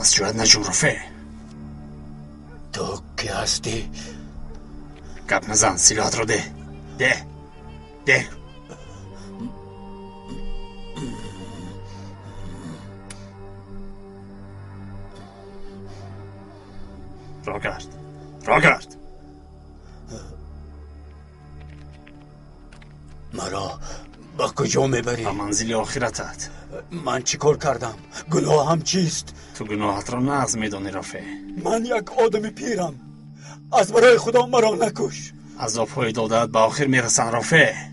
از جواد نجوم رفه. تو کی هستی؟ گپ نزن، سلاحت رو ده. ده را کرد. مرا با کجا میبری؟ تا منزل آخرتت. من چی کار کردم؟ گناه هم چیست؟ تو گناهت را نقض میدانی رفه. من یک آدم پیرم، از برای خدا مرا نکش. عذاب‌های دادت به آخر میرسن رفه.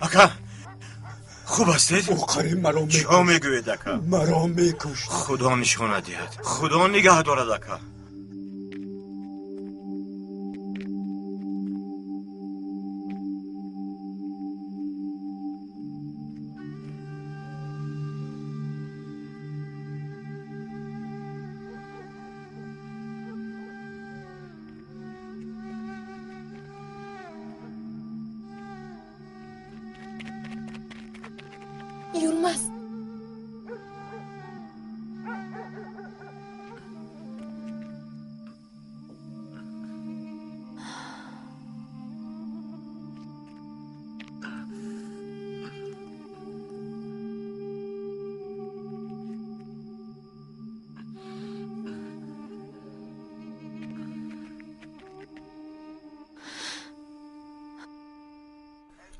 اکا خوب هستید؟ او قریم مرا میکش. چه میگوید اکا؟ مرا میکش. خدا نشانه دهد، خدا نگه دارد اکا. Yılmaz.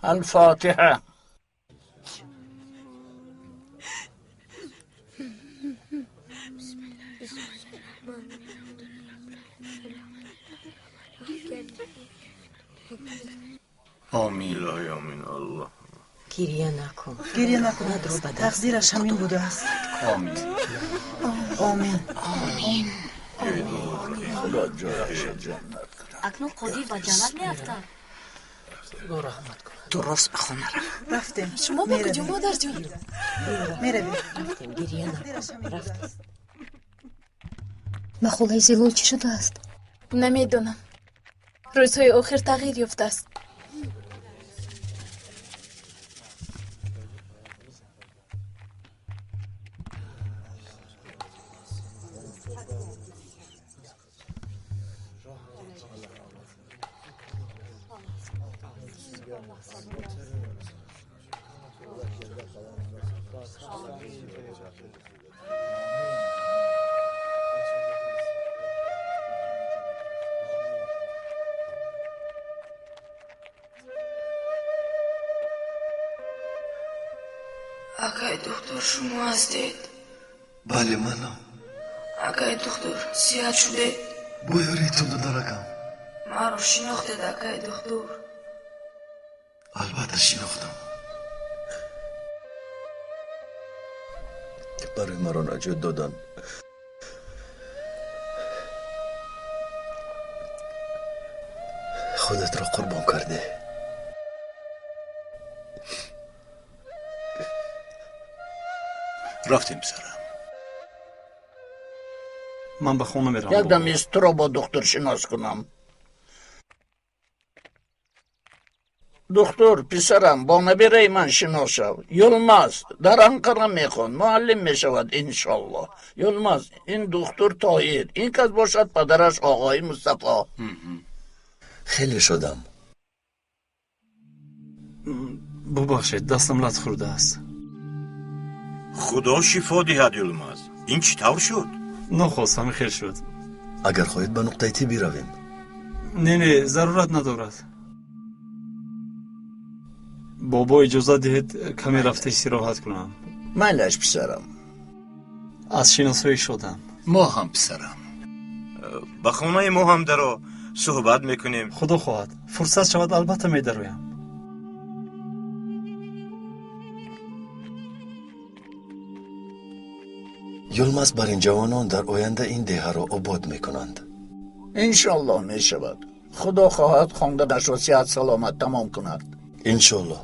الفاتحة. آمین. الهی آمین. الله گریه نکن. گریه نکن. تقدیرش همین بوده است. آمین. آمین. خدا جایش جنت. اکنون قدیر و جمل میافتند. خدا رحمت کن. درست بخونه رفتیم. شما با کجا مادر جان؟ میرویم. رفتیم. گریه نکن. رفتیم. مخولای زیلول چی شده است؟ نمیدونم. روزهای آخر تغییر یافته است. آقای دکتر شما هستید؟ بله منم. آقای دکتر صحت شده؟ بایاریتون رو درکم. من رو شناختید آقای دکتر؟ البته شناختم. برای مرا نجات دادن. خودت را قربان کرده. رفتیم سرم. من به خونه میرم. یک دم است را با دکتر شناس کنم. دکتر پسرم با نبیره من شناس شو. یلماز در انقره میخوان معلم میشود انشالله. یلماز این دکتر طاهر این کس باشد پدرش آقای مصطفی. خیلی شدم. ببخشید دستم لط خورده است. خدا شفا دهد یلماز. این چی طور شد؟ نخواست همه خیر شد. اگر خواهید به نقطه تی برویم. نه ضرورت ندارد. بابا اجازه دهید کمی رفته استراحت کنم. مالش پسرم. از شناسایی شدم. ما هم پسرم. به خونه ما هم درو صحبت میکنیم. خدا خواهد فرصت شود البته میدرویم. یلماز بر این جوانان در آینده این دیه را آباد میکنند. انشالله می شود. خدا خواهد خواندنش را صحت سلامت تمام کند. انشالله.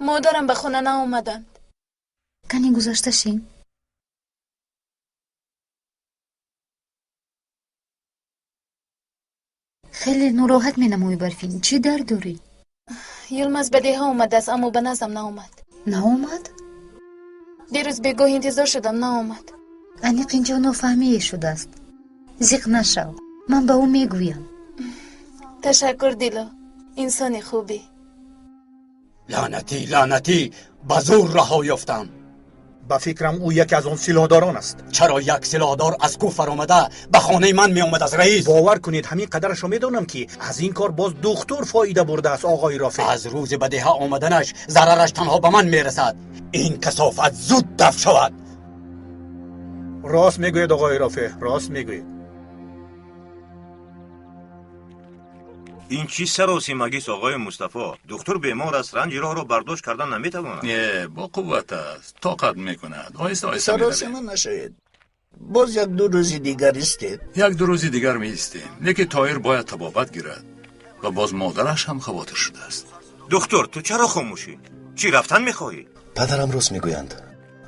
مادرم به خونه نیامدند. کنی گذاشته شین؟ خیلی ناراحت می نموی برفین. چی درد داری؟ یلماز به دیها اومده است اما به نزدم نیامد. نیامد؟ دیروز بگاه انتظار شدم نیامد. انیق اینجا نافهمی شده است. زیق نشو. من به او میگویم. تشکر دیلا. انسان خوبی. لعنتی به زور رها یافتم. به فکرم او یکی از اون سلاحداران است. چرا یک سلاحدار از کوفر آمده به خانه من می آمد از رئیس؟ باور کنید همین قدرش رو میدونم که از این کار باز دکتر فایده برده است آقای رافع. از روز بدیه آمدنش ضررش تنها به من میرسد. این کثافت زود دفع شود. راست میگوید آقای رافع، راست میگوید. این چی سراسی مگیس آقای مصطفی؟ دکتر بیمار است، رنج راه را برداشت کردن نمیتواند. نه با قوت است، طاقت میکند. آیسته آیسته سراسی من نشوید. باز یک دو روزی دیگر استید. یک دو روزی دیگر می ایستیم. لیکن تایر باید طبابت گیرد و باز مادرش هم خواطر شده است. دکتر تو چرا خاموشی؟ چی رفتن میخواهی؟ پدرم راست میگویند.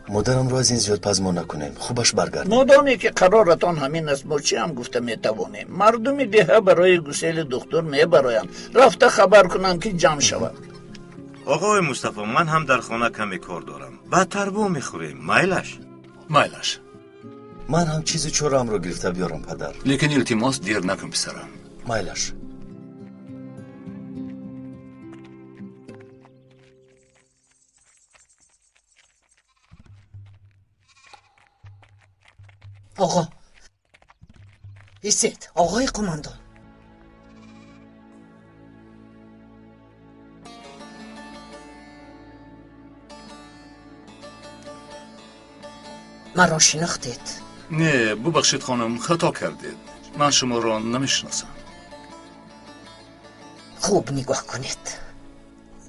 مادرم را از این زیاد پزما نکنیم. خوبش برگرد. مادامی که قرارتان همین است با چی هم گفته میتوانیم. مردم دیه برای گسیل دکتر میبرایند. رفته خبر کنند که جمع شود. آقای مصطفی من هم در خانه کمی کار دارم. بعد تربو میخوریم. مایلش. من هم چیزی چورم رو گرفته بیارم پدر. لیکن التماس دیر نکن پسرم. مایلش. آقا ایستید آقای قماندان. مرا شناختید؟ نه ببخشید خانم خطا کردید. من شما را نمیشناسم. خوب نگاه کنید.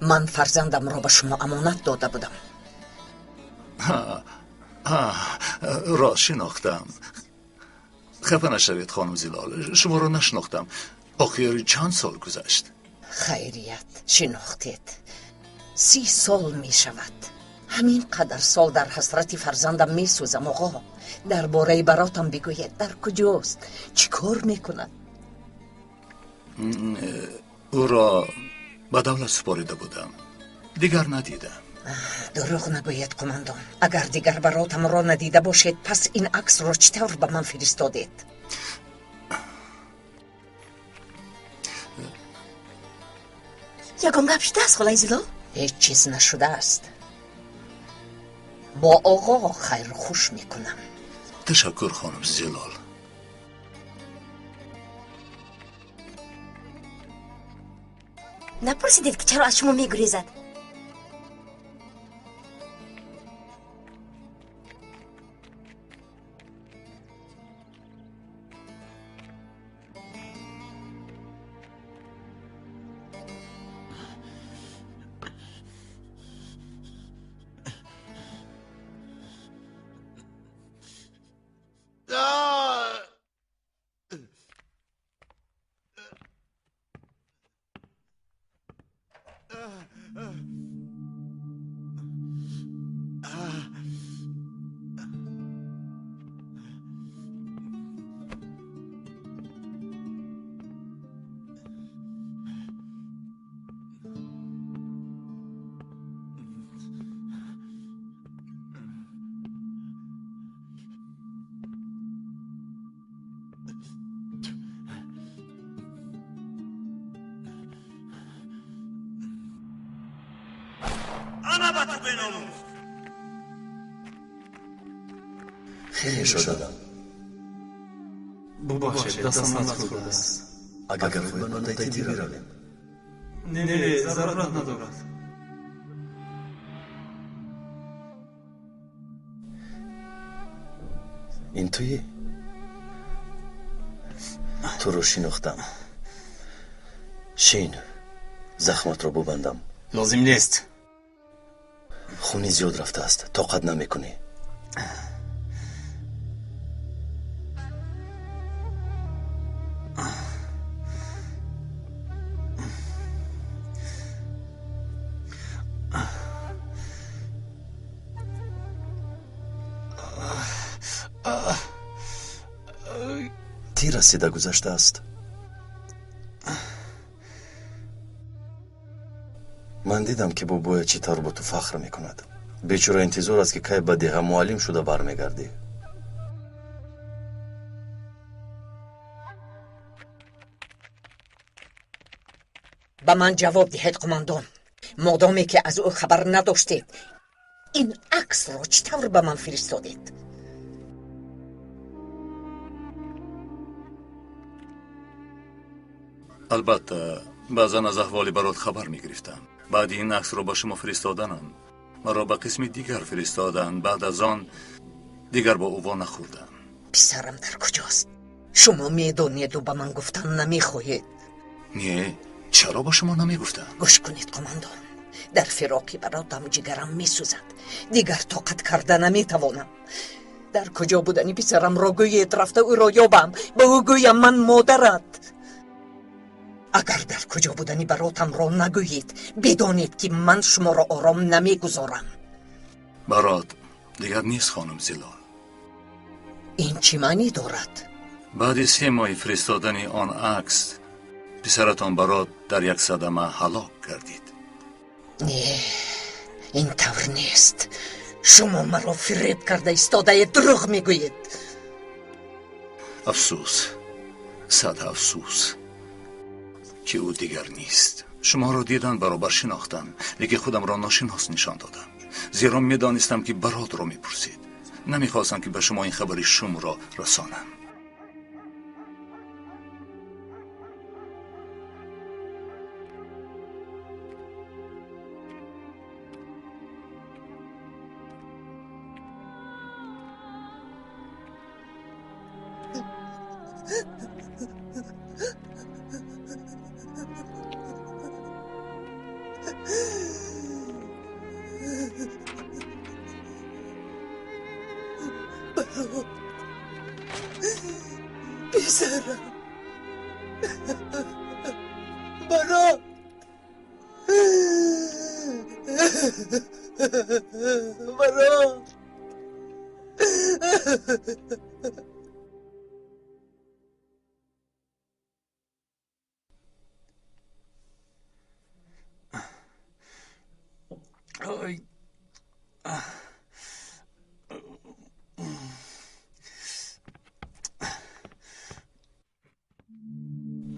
من فرزندم را به شما امانت داده بودم. را شناختم. خفه نشوید خانم زلال، شما را نشناختم. آخر چند سال گذشت؟ خیریت شناختید. 30 سال می شود. همین قدر سال در حسرت فرزندم می سوزم. آقا درباره براتم بگوید در کجاست؟ چی کار می کند؟ او را به دولت سپاریده بودم، دیگر ندیدم. دروغ نگوید قماندان. اگر دیگر براتم را ندیده باشید پس این عکس را چطور به من فرستادید؟ یکم گپ شده است خالای زیلا؟ هیچ چیز نشده است. با آقا خیر خوش میکنم. تشکر خانم زلال. نپرسیدید که چرا از شما میگریزد؟ به تو بناموس. خیلی شدم. ببخشید دستم نخورده است. اگر خواهید من دایتی برویم. نه ضرورت ندارد. این تویی؟ تو رو شناختم. شین زخمت رو ببندم. لازم نیست. خونی زیاد رفته است. طاقت نمیکنی. تیر رسیده گذشته است. من دیدم که بابای چطور با تو فخر میکند. بیچاره انتظار است که کی به ده معلم شده برمیگردی. به من جواب دهید قماندان. مادامی که از او خبر نداشتید این عکس را چطور به من فرستادید؟ البته بعضا از احوالی برات خبر میگرفتم. بعد این عکس رو با شما فرستادنم مرا به قسم دیگر فرستادن. بعد از آن دیگر با او نخوردم. پسرم در کجاست؟ شما میدونید و به من گفتن نمیخواهید. نه چرا با شما نمیگفتم؟ گوش کنید قماندان. در فراقی براتم جگرم میسوزد. دیگر طاقت کرده نمیتوانم. در کجا بودنی پسرم را گویید رفته او را یابم به او گویم من مادرت. اگر در کجا بودنی براتم را نگویید بدانید که من شما را آرام نمیگذارم. برات دیگر نیست خانم زلال. این چی معنی دارد؟ بعد 3 ماه فرستادن آن عکس پسرتان برات در یک صدمه هلاک گردید. نه این طور نیست. شما مرا فریب کرده ایستاده دروغ میگویید. افسوس، صد افسوس که او دیگر نیست. شما را دیدن برابر شناختم لیکن خودم را ناشناس نشان دادم. زیرا میدانستم که برات را میپرسید. نمیخواستم که به شما این خبر شوم را رسانم. پسرم برا برا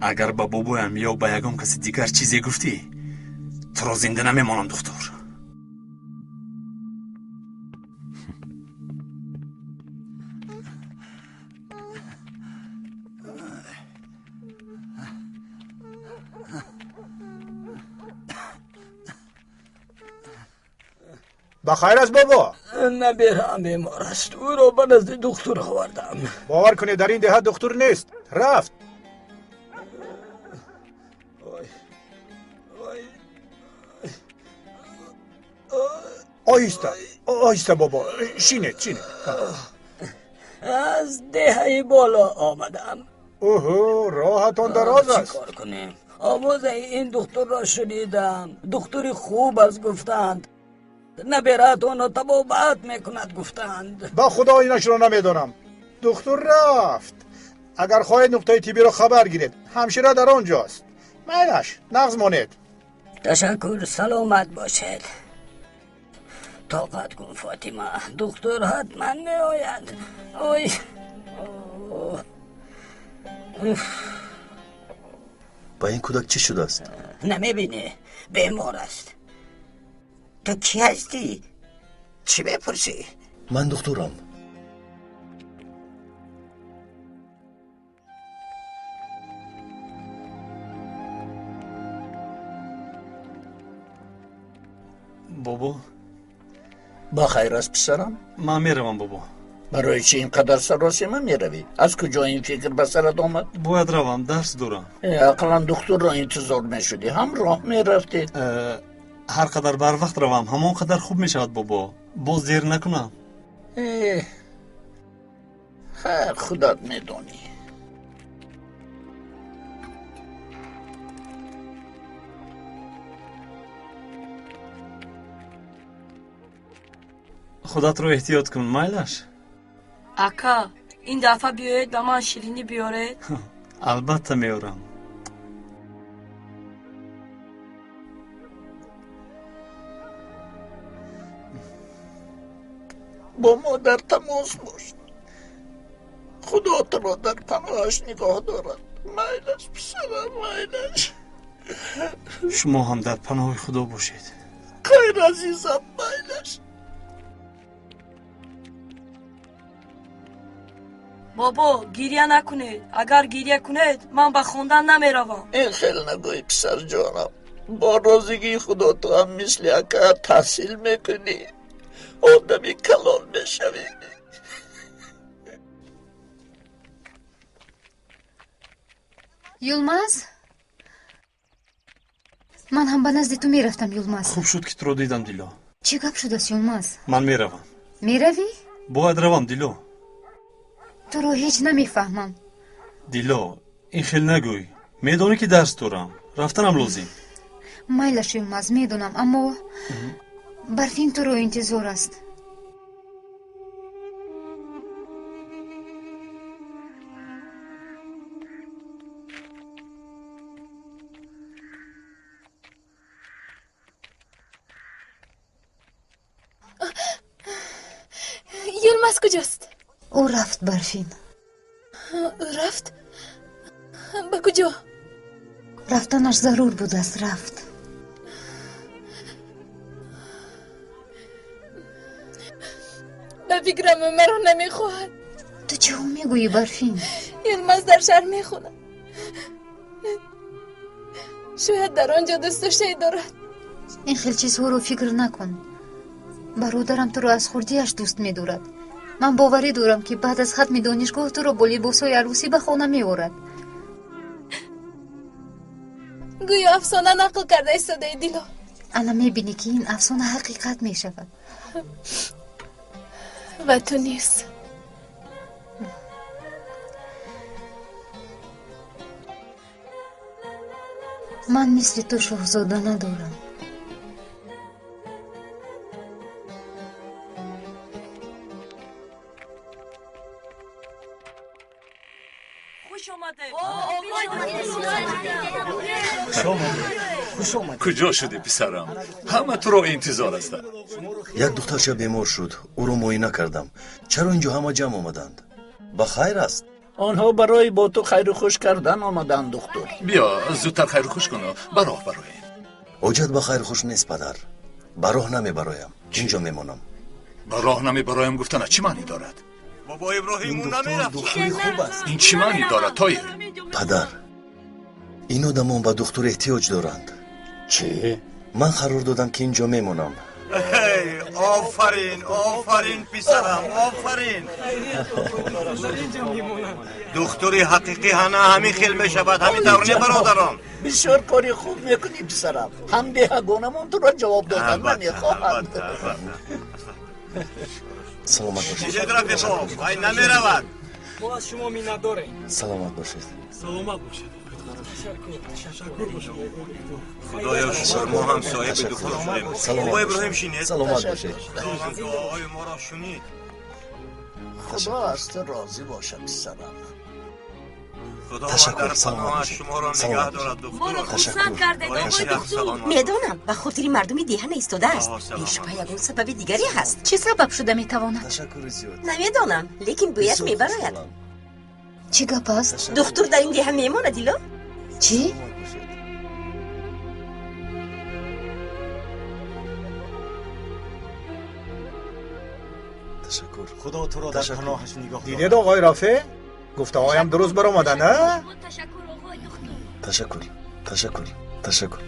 اگر با بابایم یا با یگام کسی دیگر چیزی گفتی تو را زنده نمیمانم دکتر. بخیر است بابا. نبیرم بیمار است. او را به نزد دکتر آوردم. باور کنید در این دهه دکتر نیست. رفت. آیسته آیسته بابا. شینید از دهه بالا آمدم. اوهو راهتان دراز است. چی کار کنیم؟ آوازه این دکتر را شنیدم. دکتری خوب است گفتند. نبیرتان را طبابت میکند گفتند. با خدا اینش را نمیدانم. دکتر رفت. اگر خواهید نقطه تیبی را خبر گیرید همشیره در آنجاست. مینش نغز مانید. تشکر. سلامت باشد. طاقت کن فاطمه. دکتر حتما می آید. اوی با این کودک چی شده است؟ نمی بینی؟ بیمار است. تو کی هستی؟ چی بپرسی؟ من دکترم. بابا با خیر است پسرم؟ من میروم بابا. برای چی اینقدر سراسیمه میروی؟ از کجا این فکر به سرت آمد؟ باید روم، درس دارم. اقلا دکتر را انتظار میشدی، هم راه میرفتی. هر قدر بر وقت روم همان قدر خوب میشود بابا. باز دیر نکنم. خیر خودت میدونی. خودت رو احتیاط کن مایلش. اکا این دفعه بیاید به من شیرینی بیارید. البته میارم. با مادر تماس باش. خدا تو را در پناهش نگاه دارد. مایلش پسرم، مایلش. شما هم در پناه خدا باشید. خیر عزیزم، مایلش. بابا گریه نکنید. اگر گریه کنید من به خوندن نمیروم. این خیلی نگوی پسر جانم. با رازگی خدا تو هم مثل اکا تحصیل میکنی، آدمی کلان میشوی. یلماز، من هم به نزد تو میرفتم یلماز. خوب شد که تو رو دیدم دیلو. چی گپ شده است یلماز؟ من میروم. میروی؟ باید روم دیلو. تو رو هیچ نمیفهمم. دیلو این خیلی نگوی. میدونی که درس دارم، رفتنم لازم. مایلش یلماز میدونم، اما برفین تو رو انتظار است. یلماز کجاست؟ او رفت برفین. رفت؟ به کجا؟ رفتنش ضرور بود است، رفت. به فکرم مرا نمیخواهد. تو چه میگویی برفین؟ یلماز در شهر میخونه. شاید در آنجا دوست داشته دارد. این خیلی چیزها رو فکر نکن. برادرم تو رو از خردیش دوست می‌دارد. من باوری دارم که بعد از ختم دانشگاه تو رو با لباسای عروسی به خانه می‌آورد. گویا افسانه نقل کرده ایستاده دیلو. انا می‌بینی که این افسانه حقیقت می‌شود. و تو نیست. من مثل تو شاهزاده ندارم. خوش آمده. کجا شدی پسرم؟ همه تو رو انتظار هستند. یک دخترچه بیمار شد، او رو معاینه کردم. چرا اینجا همه جمع آمدند؟ با خیر است؟ آنها برای با تو خیر و خوش کردن آمدند دکتر. بیا زودتر خیر و خوش کن و براه برایم. حاجت به خیر خوش نیست پدر. براه نمی برایم، اینجا میمانم. براه نمی برایم گفتن چی معنی دارد؟ بابا ابراهیم اون نمیرفت. این چی معنی دارد تایر؟ پدر، این آدمان به دکتر احتیاج دارند. چی؟ من قرار دادم که اینجا میمانم. آفرین آفرین پسرم، آفرین. دکتری حقیقی همین خیل میشود، همین دورنه برادران. بسیار کاری خوب میکنی پسرم. هم دهگانمون تو را جواب دادن نمیخواهند. سلامت باشید. چیزی رفیقم وای نمیرود. ما از شما می‌نت داریم. سلامت باشید. سلامت باشید. خدایا شکر ما هم صاحب دکتر شدیم. بابا ابراهیم شینید. سلامت باشید. آقای ما را شنید. خدا از تو راضی باشه پسرم. خدا تشکر. در پناهش شما را نگه دارد دکتر. تشکر. میدونم به خاطر مردمی دیهن ایستاده است. بیشبه یکون سبب دیگری هست. چه سبب شده میتواند؟ تشکر زیاد. نمیدونم لیکن باید میبراید. چی گپ است؟ دکتر در این دیهن میمونه دیلو؟ چی؟ تشکر. خدا تو رو در تشکر. پناهش نگاه داره. دیدید آقای رافع؟ گفته هایم درست برآمده نه؟ تشکر. تشکر. تشکر.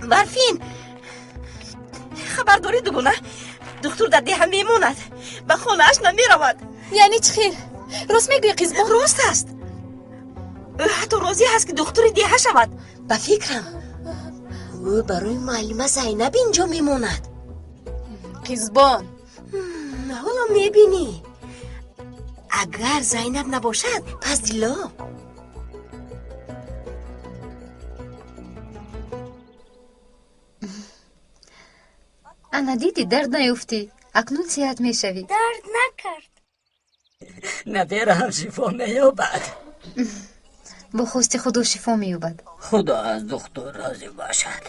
برفین خبر داری دوگونه دکتر در ده میموند به خونه اش نمی رود. یعنی چی خیر؟ راست میگوی قیزبان؟ راست است. حتی راضی هست که دکتر ده شود. به فکرم او برای معلمه زینب اینجا میموند. قیزبان حالا میبینی اگر زینب نباشد پس دیلا. انا دیدی درد نیفتی، اکنون صحت میشوی. درد نکرد. نداره هم شفا میابد. با خواست خدا شفا مییابد. خدا از دکتر راضی باشد.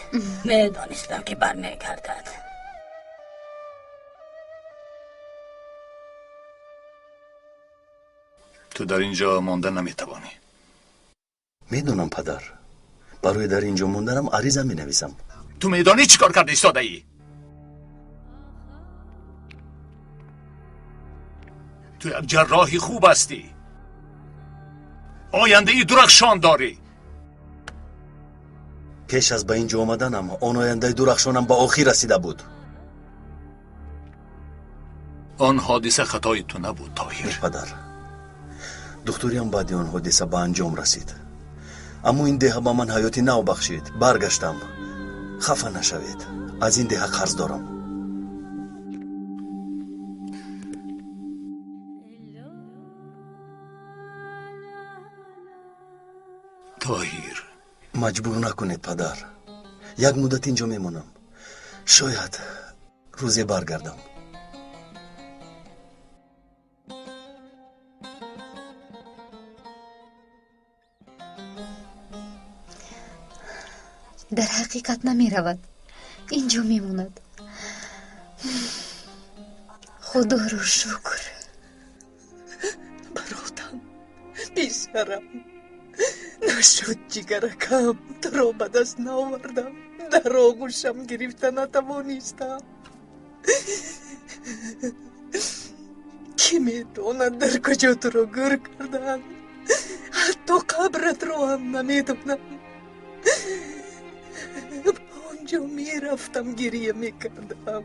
میدانستم که بر نگردد. تو در اینجا ماندن نمیتوانی. میدونم پدر، برای در اینجا موندنم عریضه می نویسم. تو میدانی چی کار کرده ایستاده ای؟ تو یک جراحی خوب هستی، آینده ای درخشان داری. پیش از به اینجا آمدنم آن آینده درخشانم به آخر رسیده بود. آن حادثه خطای تو نبود طاهر. پدر، دکتری هم بعد آن حادثه به انجام رسید، اما این دیه به من حیاتی نو بخشید. برگشتم. خفه نشوید، از این دیه قرض دارم. طاهر، مجبور نکنید پدر، یک مدت اینجا میمونم، شاید روزی برگردم. در حقیقت نمی رود، اینجا میموند. خدا رو شکر. برادم بیشترم نشد جگرکم تو را به دست ناوردم، در آغوشم گرفته نتوانستم. کی میداند در کجا تو را گور کردن؟ حتی قبرت را هم نمیدونم. آنجا میرفتم گریه میکردم.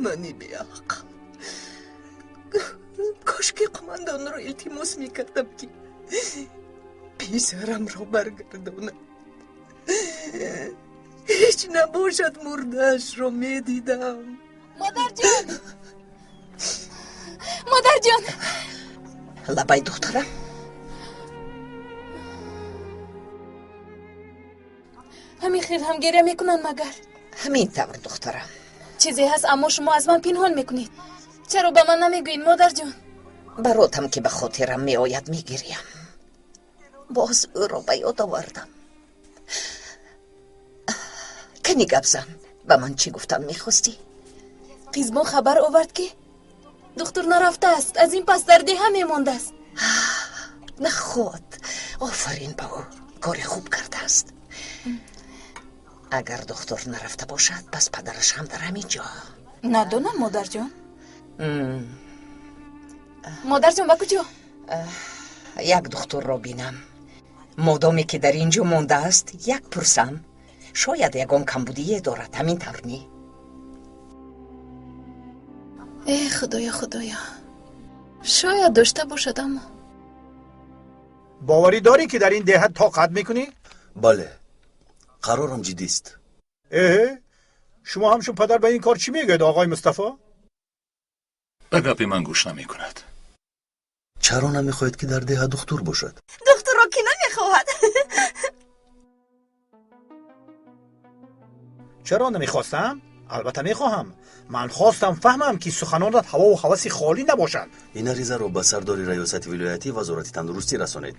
منی بیعقل، کاش که قماندان را التماس میکردم که پسرم را برگرداند. هیچ نباشد مردهش را میدیدم. مادر جان، مادر جان. لبای دخترم همین خیر هم گریه میکنن مگر؟ همین طور دخترم. چیزی هست اما شما از من پنهان میکنید. چرا به من نمیگوین مادر جان؟ براتم که به خاطرم میآید میگریم. باز او را به یاد آوردم. کنی گپ زن، به من چی گفتن میخواستی؟ قیزبان خبر آورد که دکتر نرفته است، از این پس در دیه میمانده است. نخود. آفرین به او، کار خوب کرده است. اگر دکتر نرفته باشد پس پدرش هم در همین جا. ندانم مادر جان. مادر جان با کجا؟ یک دکتر را بینم. مادامی که در اینجا مانده است یک پرسم، شاید یگان کمبودی دارد. همین طور نی؟ ای خدایا خدایا، شاید داشته باشد. اما باوری داری که در این دیه طاقت میکنی؟ بله، قرارم جدی است. شما همشون پدر به این کار چی میگید آقای مصطفی؟ به گپ من گوش نمی کند. چرا نمیخواید که در دیه دکتر باشد؟ دکتر را که نمیخواهد. چرا نمیخواستم؟ البته میخواهم. من خواستم فهمم که سخنانت هوا و هوس خالی نباشد. این عریضه رو به سردار ریاست ولایتی وزارت تندرستی رسانید.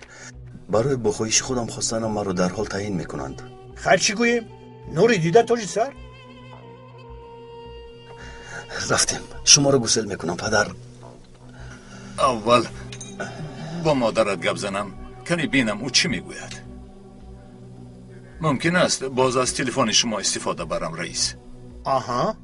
برای بخواهش خودم خواستنم مرا در حال تعیین میکنند. خیر چی گوییم؟ نوری دیده توجی سر؟ رفتیم. شما رو گسل میکنم پدر. اول با مادرت گپ زنم کنی بینم او چی میگوید. ممکن است باز از تلفن شما استفاده برم رئیس. آها.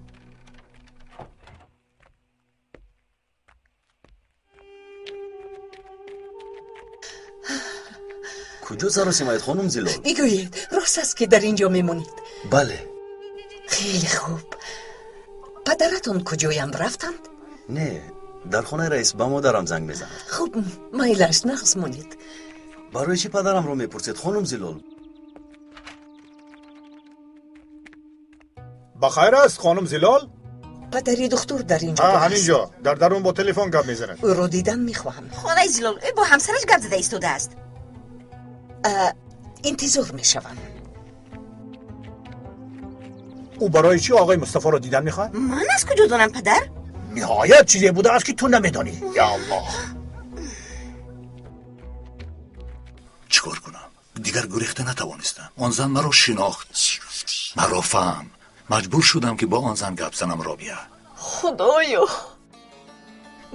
کجا سر و سیمایت خانم زلال؟ بگویید راست است که در اینجا میمونید؟ بله. خیلی خوب. پدرتون کجایم رفتند؟ نه، در خانه رئیس با مادرم زنگ میزنم. خوب مایل است نقص مونید. برای چی پدرم رو میپرسید خانم زلال؟ بخیر است خانم زلال؟ پدری دختر در اینجا است. همینجا در درون با تلفن گپ میزند. او رو دیدم میخواهم. خانه زلال با همسرش گپ زده ایستاده است. انتظار میشوم. او برای چی آقای مصطفی رو دیدن میخواد؟ من از کجا دانم پدر؟ نهایت چیزی بوده است که تو نمیدانی. یا الله. چیکار کنم؟ دیگر گریخته نتوانستم. آن زن مرا شناخت، مرا فهم. مجبور شدم که با آن زن گپ زنم. رابیه خدایا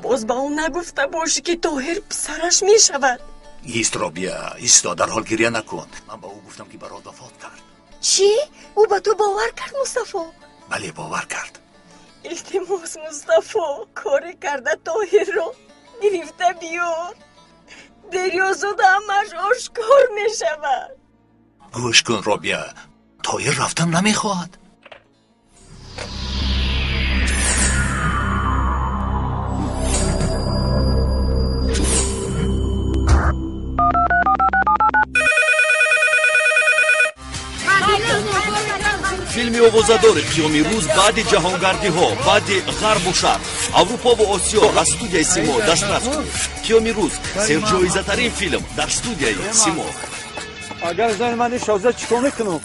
باز با اون نگفته باشی که طاهر پسرش میشود. ایست رابیه، ایستا، در حال گریه نکن. من با او گفتم که برات وفات کرد. چی؟ او با تو باور کرد مصطفی؟ بله باور کرد. التماس مصطفی کار کرده طاهر رو گرفته بیار. دریازاد همش آشکار میشود. گوش کن رابیه، طاهر رفتن نمیخواد. فیلمی овозадори қиёми рӯз баъди ҷаҳонгардиҳо баъди ғарбу шарқ аврупо ва осиё аз студияи симо дастрас кунед. қиёми рӯз серҷоизатарин филм дар студияи симо. агар зани мани шоза чикор мекунам?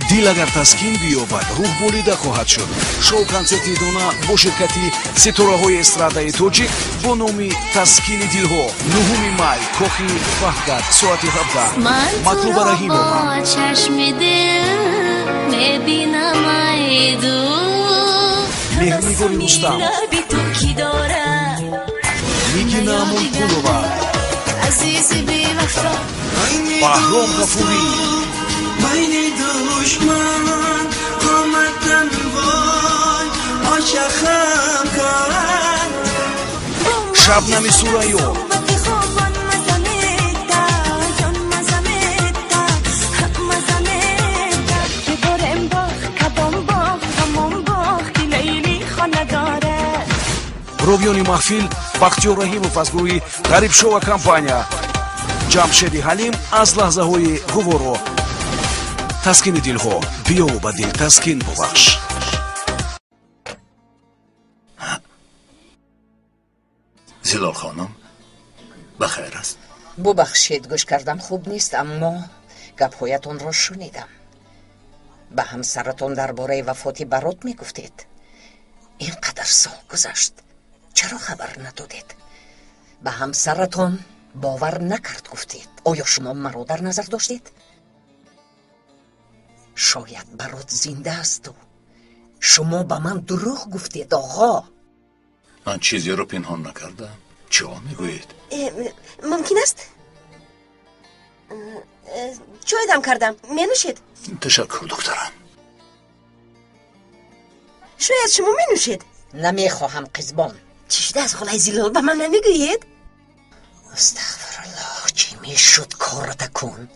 дил агар таскин биёбад рӯҳ болида хоҳад шуд. шоу консерти дона бо ширкати ситораҳои эстрадаи тоҷик бо номи таскини дилҳо 9 май кохи фаҳкат соати 17 матлуба раҳимова. меҳрнигори рустам, нигина мулкулова, баҳром ғафурӣ, шабнами сурайё, робиёни маҳфил бахтиёр раҳимов аз гурӯҳи ғарибшова компания, ҷамшеди ҳалим аз лаҳзаҳои гуворо. таскини дилҳо, биё ба дил таскин бубахш. зилол хонум бахайр аст? бубахшед, гӯш кардам хуб нест, аммо гапҳоятонро шунидам. ба ҳамсаратон дар бораи вафоти барот мегуфтед. ин қадар сол гузашт, чаро хабар надодед? ба ҳамсаратон бовар накард гуфтед. оё шумо маро дар назар доштед? шояд барот зинда асту шумо ба ман дурӯғ гуфтед оғо. من چیزی رو پنهان نکردم. چه میگویید؟ ممکن است چایدم کردم، منوشید. تشکر دکترم. شاید شما منوشید. نمیخواهم قزبان. چی شده از خالای زیلال به من نمیگویید؟ استغفرالله، چی میشد کارت کن؟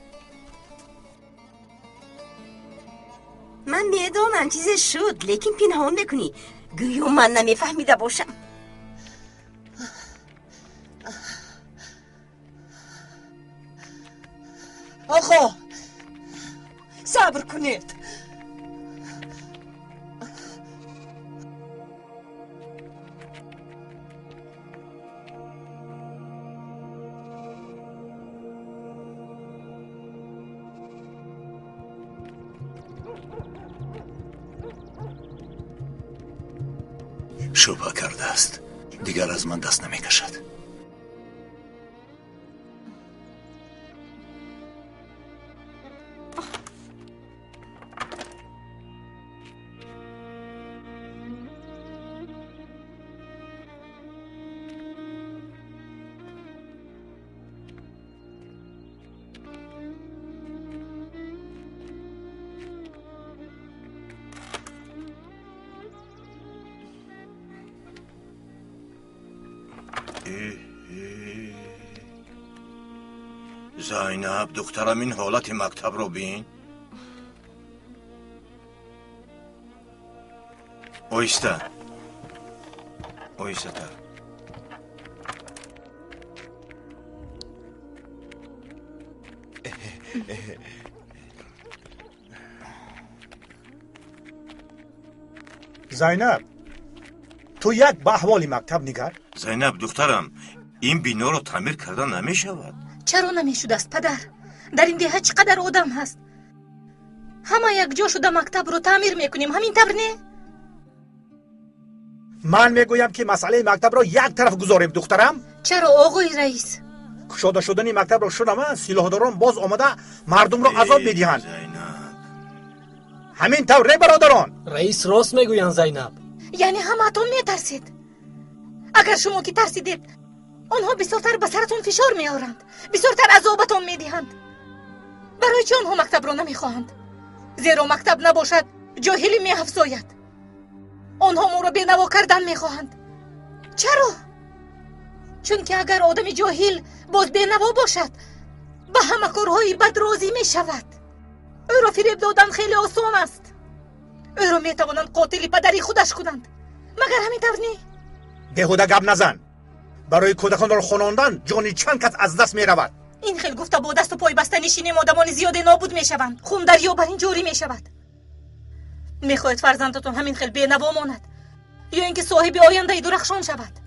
من میدانم چیزی شد، لیکن پنهان میکنی گویا من نمیفهمیده باشم. آقا صبر کنید. شبه کرده است. دیگر از من دست نمی کشد. زینب دخترم این حالت مکتب رو بین. اویسته تر. زینب تو یک به احوال مکتب نگر. زینب دخترم این بنا رو تعمیر کردن نمی شود. چرا نمیشود است پدر؟ در این دهه چقدر آدم هست، همه یک جا شده مکتب رو تعمیر میکنیم، همین طور نه؟ من میگویم که مسئله مکتب رو یک طرف گذاریم دخترم. چرا آقای رئیس؟ کشاده شدن مکتب رو شدم سلاحداران باز آمده مردم رو عذاب میدهند. همین طور برادران. رئیس راست میگویند زینب. یعنی همتون میترسید؟ اگر شما که ترسیدید آنها بسیارتر به سرتون فشار میارند، بسیارتر عذابتون میدهند. برای چه آنها مکتب رو نمیخواهند؟ زیرا مکتب نباشد جاهلی میافزاید. آنها ما رو بینوا کردن میخواهند. چرا؟ چون که اگر آدم جاهل باز بینوا باشد به همه کارهای بد راضی میشود. او را فریب دادن خیلی آسان است. او را میتوانند قاتل پدری خودش کنند، مگر همین طور نی؟ بیهوده گپ نزن. برای کودکان را خوناندن جانی چند کس از دست میرود. این خیلی گفته با دست و پای بسته نشینیم آدمان زیاد نابود میشوند، خون دریا بر این جاری میشود. میخواهید فرزندتون همین خیلی بینوا ماند یا اینکه صاحب آینده درخشان شود؟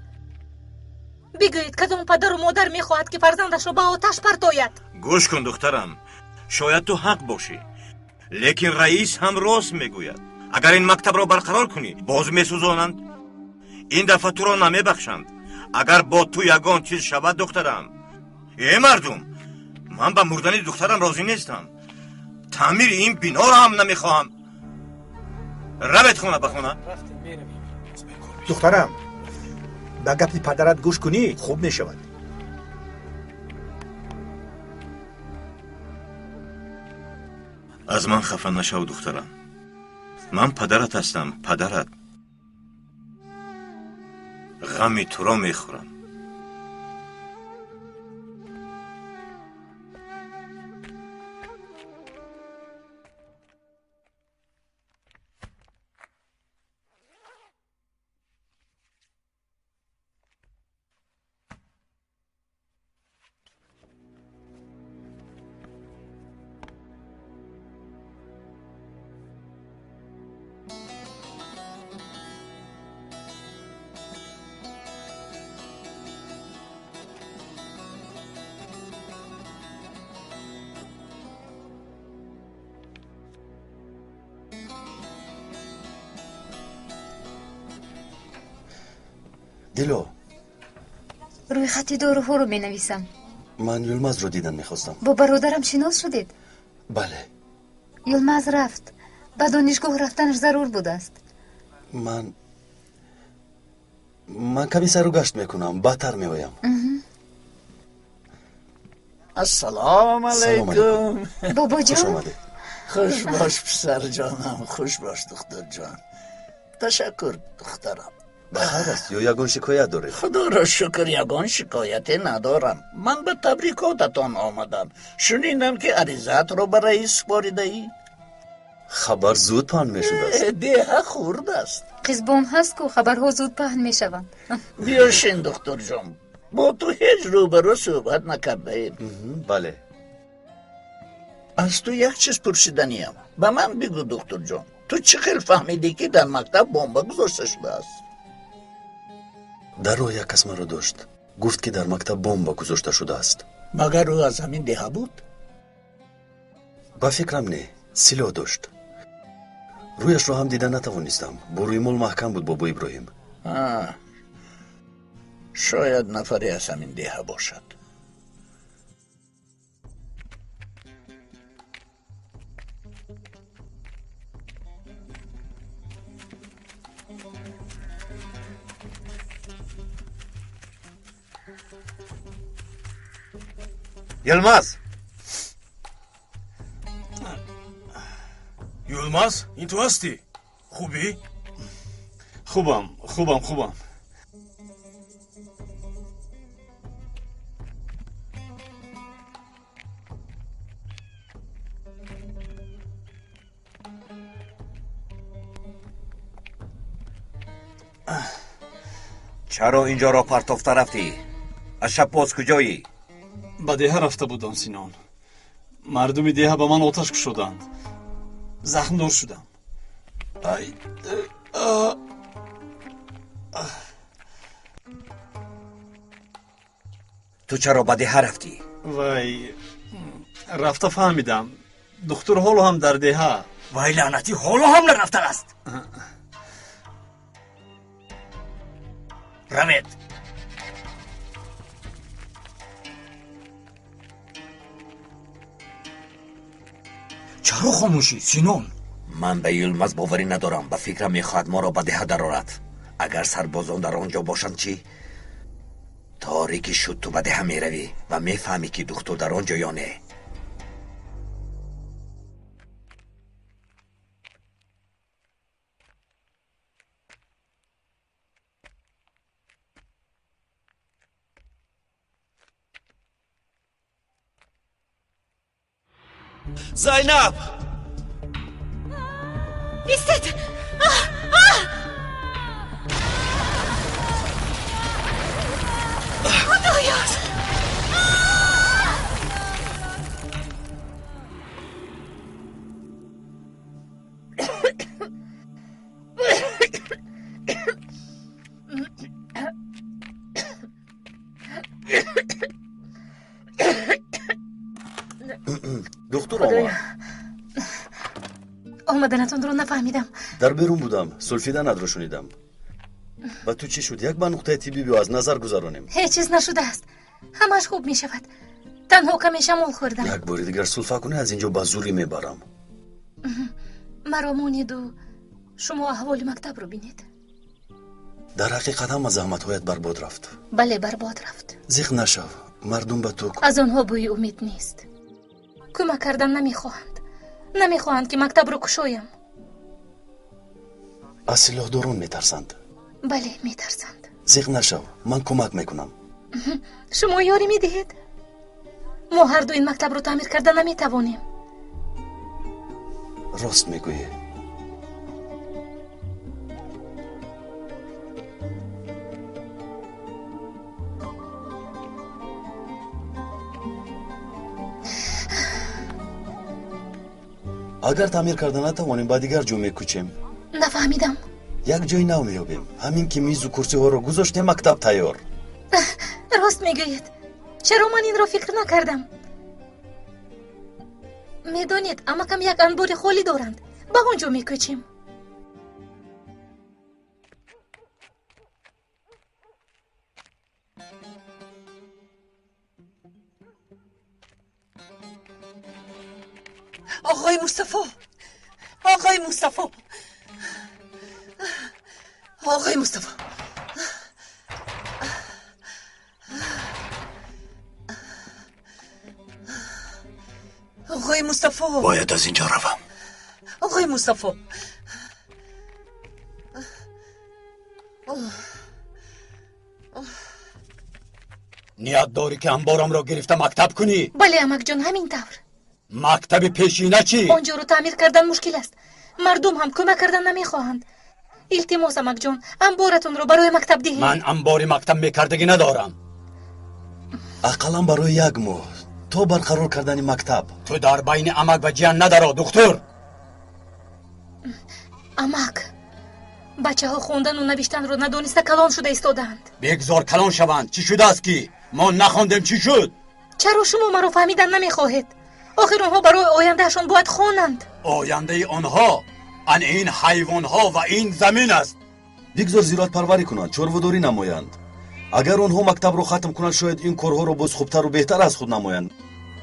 بگویید کدام پدر و مادر میخواهد که فرزندش را به آتش پرتاید؟ گوش کن دخترم، شاید تو حق باشی، لیکن رئیس هم راست میگوید. اگر این مکتب را برقرار کنی باز میسوزانند. این دفعه تو را نمیبخشند. اگر با تو یگان چیز شود دخترم. ای مردم، من به مردن دخترم راضی نیستم. تعمیر این بنا را هم نمیخواهم. روید خونه به خونه. دخترم به گپ پدرت گوش کنی خوب میشود. از من خفه نشو دخترم. من پدرت هستم، پدرت. غمی تو را میخورم. دیلو، روی خطی دوره رو می نویسم. من یلماز رو دیدن میخواستم. با برادرم شناس شدید؟ بله. یلماز رفت، به دانشگاه رفتنش ضرور بود است. من کمی سر و گشت میکنم، بعدتر میایم. السلام علیکم. بابا جان خوش باش پسر جانم، خوش باش دختر جان. تشکر دخترم. بخیر است یا یگان شکایت دارید؟ خدا را شکر یگان شکایتی ندارم. من به تبریکاتتان آمدم. شنیدم که عریضت رو به رئیس سپاریده ای. خبر زود پهن میشد است. دیه خورد است. قزبان هست که خبرها زود پهن میشوند. بیاشین دختر جان، با تو هیچ روبرو صحبت نکرده ایم. بله. از تو یک چیز پرسیدنیم. به من بگو دکتر جان، تو چه خیل فهمیدی که در مکتب بمب گذاشته شده است؟ در رو یک کس مرا داشت، گفت که در مکتب بمب گذاشته شده است. مگر او از همین دیه بود؟ با فکرم نه، سلاح داشت. رویش رو هم دیدن نتوانستم، بروی مول محکم بود بابا ابراهیم. شاید نفری از همین دیه باشد. یلماز، یلماز این تو هستی؟ خوبی؟ خوبم. چرا اینجا را پرتافته رفتی؟ از شب باز کجایی؟ به دیه رفته بودم سینان. مردم دیه به من آتش کشیدند. زخم دار شدم. تو چرا به دیه رفتی؟ وای رفته فهمیدم دکتر حالو هم در دیه. وای لعنتی حالو هم نرفته است. روید. چرا خاموشی سینون؟ من به یلمز باوری ندارم. به فکرم میخواهد ما را به دیه درآورد. اگر سربازان در آنجا باشند چی؟ تاریکی شد تو به دیه میروی و میفهمی که دکتر در آنجا یا نه. زینب ایستید. خدایا دکتر آمدنتون رو نفهمیدم. در بیرون بودم. سولفیدنت رو شنیدم. و تو چی شد؟ یک به نقطه طبی بیو از نظر گذارانیم. هیچ چیز نشده است. همش خوب می شود. تنها کمی شمال خوردم. یک باری دیگر سولفا کنی از اینجا به زوری میبرم. مرا مونید و شما احوال مکتب رو بینید. در حقیقت هم زحمت‌هایت برباد رفت. بله برباد رفت. زیغ نشو. مردم به تو از آنها بوی امید نیست. کمک کردن نمیخواهند که مکتب رو کشایم. از سلاحداران میترسند. بله میترسند. زیغ نشو. من کمک میکنم. شما یاری میدهید؟ ما هر دو این مکتب رو تعمیر کردن نمیتوانیم. راست میگویی. اگر تعمیر کردن نتوانیم با دیگر جو میکوچیم. نفهمیدم. یک جای نو میابیم. همین که میز و کرسی ها رو گذاشتیم مکتب تیار. راست میگویید. چرا من این را فکر نکردم؟ میدونید اما کم یک انبار خالی دارند. با اونجا میکوچیم. آقای مصطفی آقای مصطفی آقای مصطفی آقای مصطفی باید از اینجا روم. آقای مصطفی نیت داری که انبارم را گرفته مکتب کنی؟ بله امک جان همین طور. مکتب پیشینه چی؟ آنجا رو تعمیر کردن مشکل است. مردم هم کمک کردن نمیخواهند. التماس امک جان انبارتون رو برای مکتب دهید. من انبار مکتب میکردگی ندارم. اقلا برای یک ماه تو برقرار کردن مکتب. تو در بین امک و جان نداره دکتر. امک بچه ها خوندن و نوشتن رو ندونسته کلان شده ایستادند. بگذار کلان شوند. چی شده است که ما نخوندیم؟ چی شد؟ چرا شما مرا فهمیدن نمیخواهید؟ آخر آنها برای آیندهشون باید خوانند. آینده آنها ان این حیوان ها و این زمین است. بگذار زیرات پروری کنند. چروه‌داری نمایند. اگر آنها مکتب رو ختم کنند شاید این کارها رو باز خوبتر و بهتر از خود نمایند.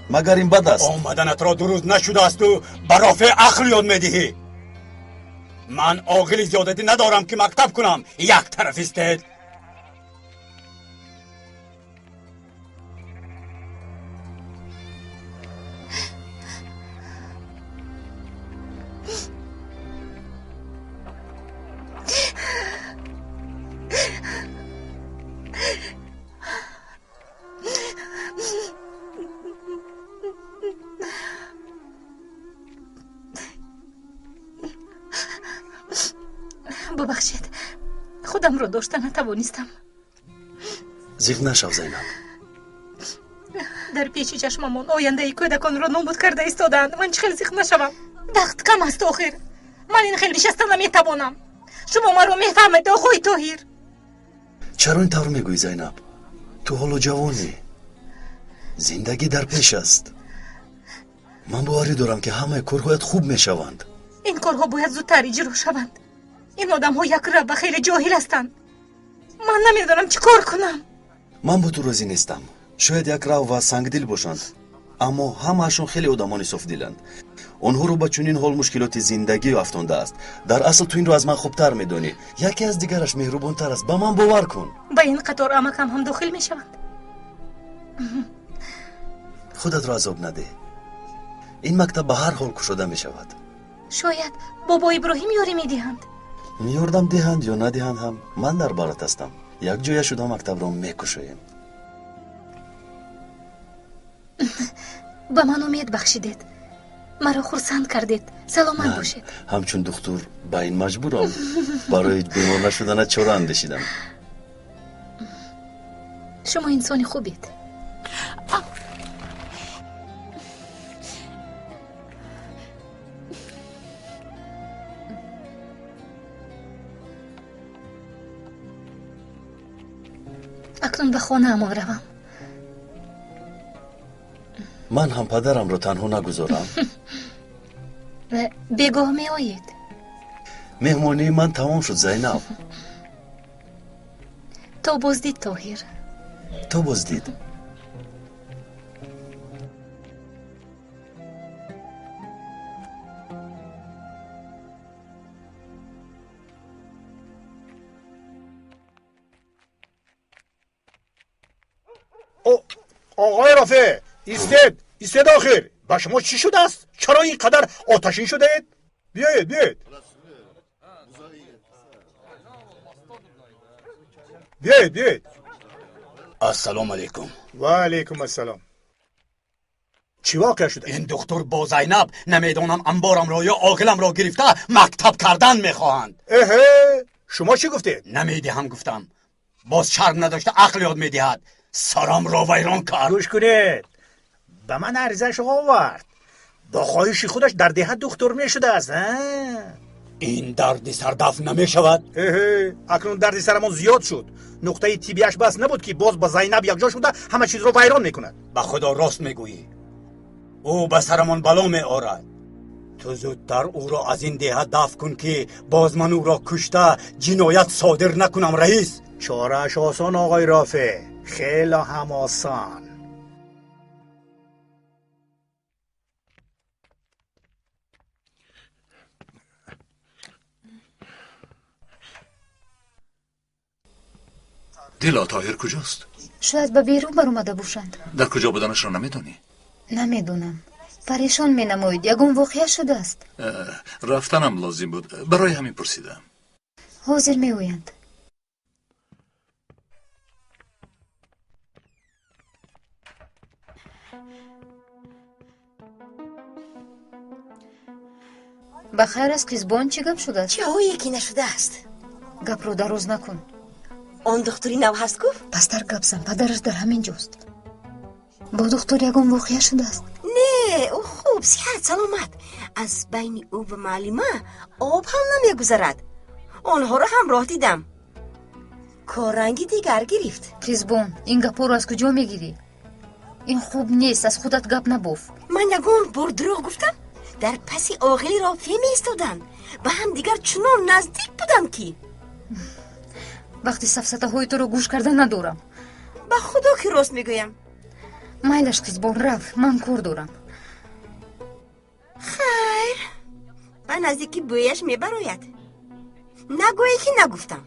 مگر این بد است؟ آمدنت را درست نشده است و برافع عقل یاد میدهی. من عاقل زیادتی ندارم که مکتب کنم. یک طرف استید. خودم را داشته نتوانستم. زیغ نشو زینب. در پیش چشممان آینده کودکان را نابود کرده ایستادند. من چه خیلی زیغ نشوم؟ وقت کم است آخر. من این خیلی نشستن نمیتوانم. شما ما رو میفهمید آقای طاهر؟ چرا این طور میگویی زینب؟ تو حالا جوانی، زندگی در پیش است. من باوری دارم که همه کارهایت خوب میشوند. این کارها باید زودتر اجرا شوند. این آدم ها یک رب و خیلی جاهل هستند. من نمیدونم چی کار کنم. من با تو راضی نیستم. شاید یک رو و سنگدل باشند، اما همه‌شون خیلی آدمانی صافدلند. آنها رو با چنین حال مشکلات زندگی افتانده است. در اصل تو این رو از من خوبتر میدونی. یکی از دیگرش مهربانتر است. با من باور کن. با این قطار امکم هم داخل میشوند. خودت را عذاب نده. این مکتب به هر حال کشاده میشود. شاید بابا ابراهیم یاری میدهند. میاردم دهند یا ندهند هم من در بارت هستم. یک جای شده مکتب را میکشایم. با من امید بخشیدید. مرا خرسند کردید. سلامت باشید. همچون دکتر با این مجبورم. برای بیمار نشدن چرا اندیشیدم. شما انسانی خوبید. اکنون به خانه امان روم. من هم پدرم رو تنها نگذارم. بگاه می آیید. مهمانی من تمام شد زینب. تو بازدید طاهر. تو بازدید. آقای رافع ایستید آخر. با شما چی شده است؟ چرا اینقدر آتشین شده اید؟ بیایید السلام علیکم. و علیکم السلام. چی واقع شده؟ این دکتر با زینب نمیدونم انبارم را یا عاقلم را گرفته مکتب کردن میخواهند. شما چی گفتید؟ نمیدهم گفتم. باز شرم نداشته عقل یاد میدهد. سرم را ویران کرد. گوش کنید. به من عریضه‌اش آورد. با خواهش خودش در دهت دکتر میشده است. این دردی سر دفع نمیشود. اکنون دردی سرمون زیاد شد. نقطه تیبیش بس نبود که باز با زینب یک جا شده همه چیز رو ویران میکند. به خدا راست میگویی. او به سرمان بلا میآرد. تو زودتر او را از این دهت دفع کن که باز من او را کشته جنایت صادر نکنم رئیس. چاره‌اش آسان آقای رافع. خیلی هم آسان. دیلا طاهر کجاست؟ شاید به بیرون بر اومده باشند. در کجا بودنش را نمیدانی؟ نمیدونم. پریشان می نمایید. یگون واقعه شده است. رفتنم لازم بود. برای همین پرسیدم. حاضر می اویند. بخیر است قیزبان چی گپ شده است؟ چه ها یکی نشده است؟ گپ رو دروز نکن. آن دکتری نو هست گفت؟ پس در گپ زن. پدرش در همین جاست. با دکتر یگون واقعه شده است. نه او خوب صحت سلامت. از بین او و معلمه آب هم نمیگذرد. آنها را هم راه دیدم. کارنگی دیگر گرفت. قیزبان این گپ رو از کجا میگیری؟ این خوب نیست. از خودت گپ نباف. من یگون بار دروغ گفتم. در پسی آقلی را فی ایستادند. به هم دیگر چنان نزدیک بودند که وقتی سفسطه های تو رو گوش کرده ندارم. به خدا که راست میگویم. مایلش قیزبان رفت. من کار دارم. خیر من از یکی بویش میبراید. نگویی که نگفتم.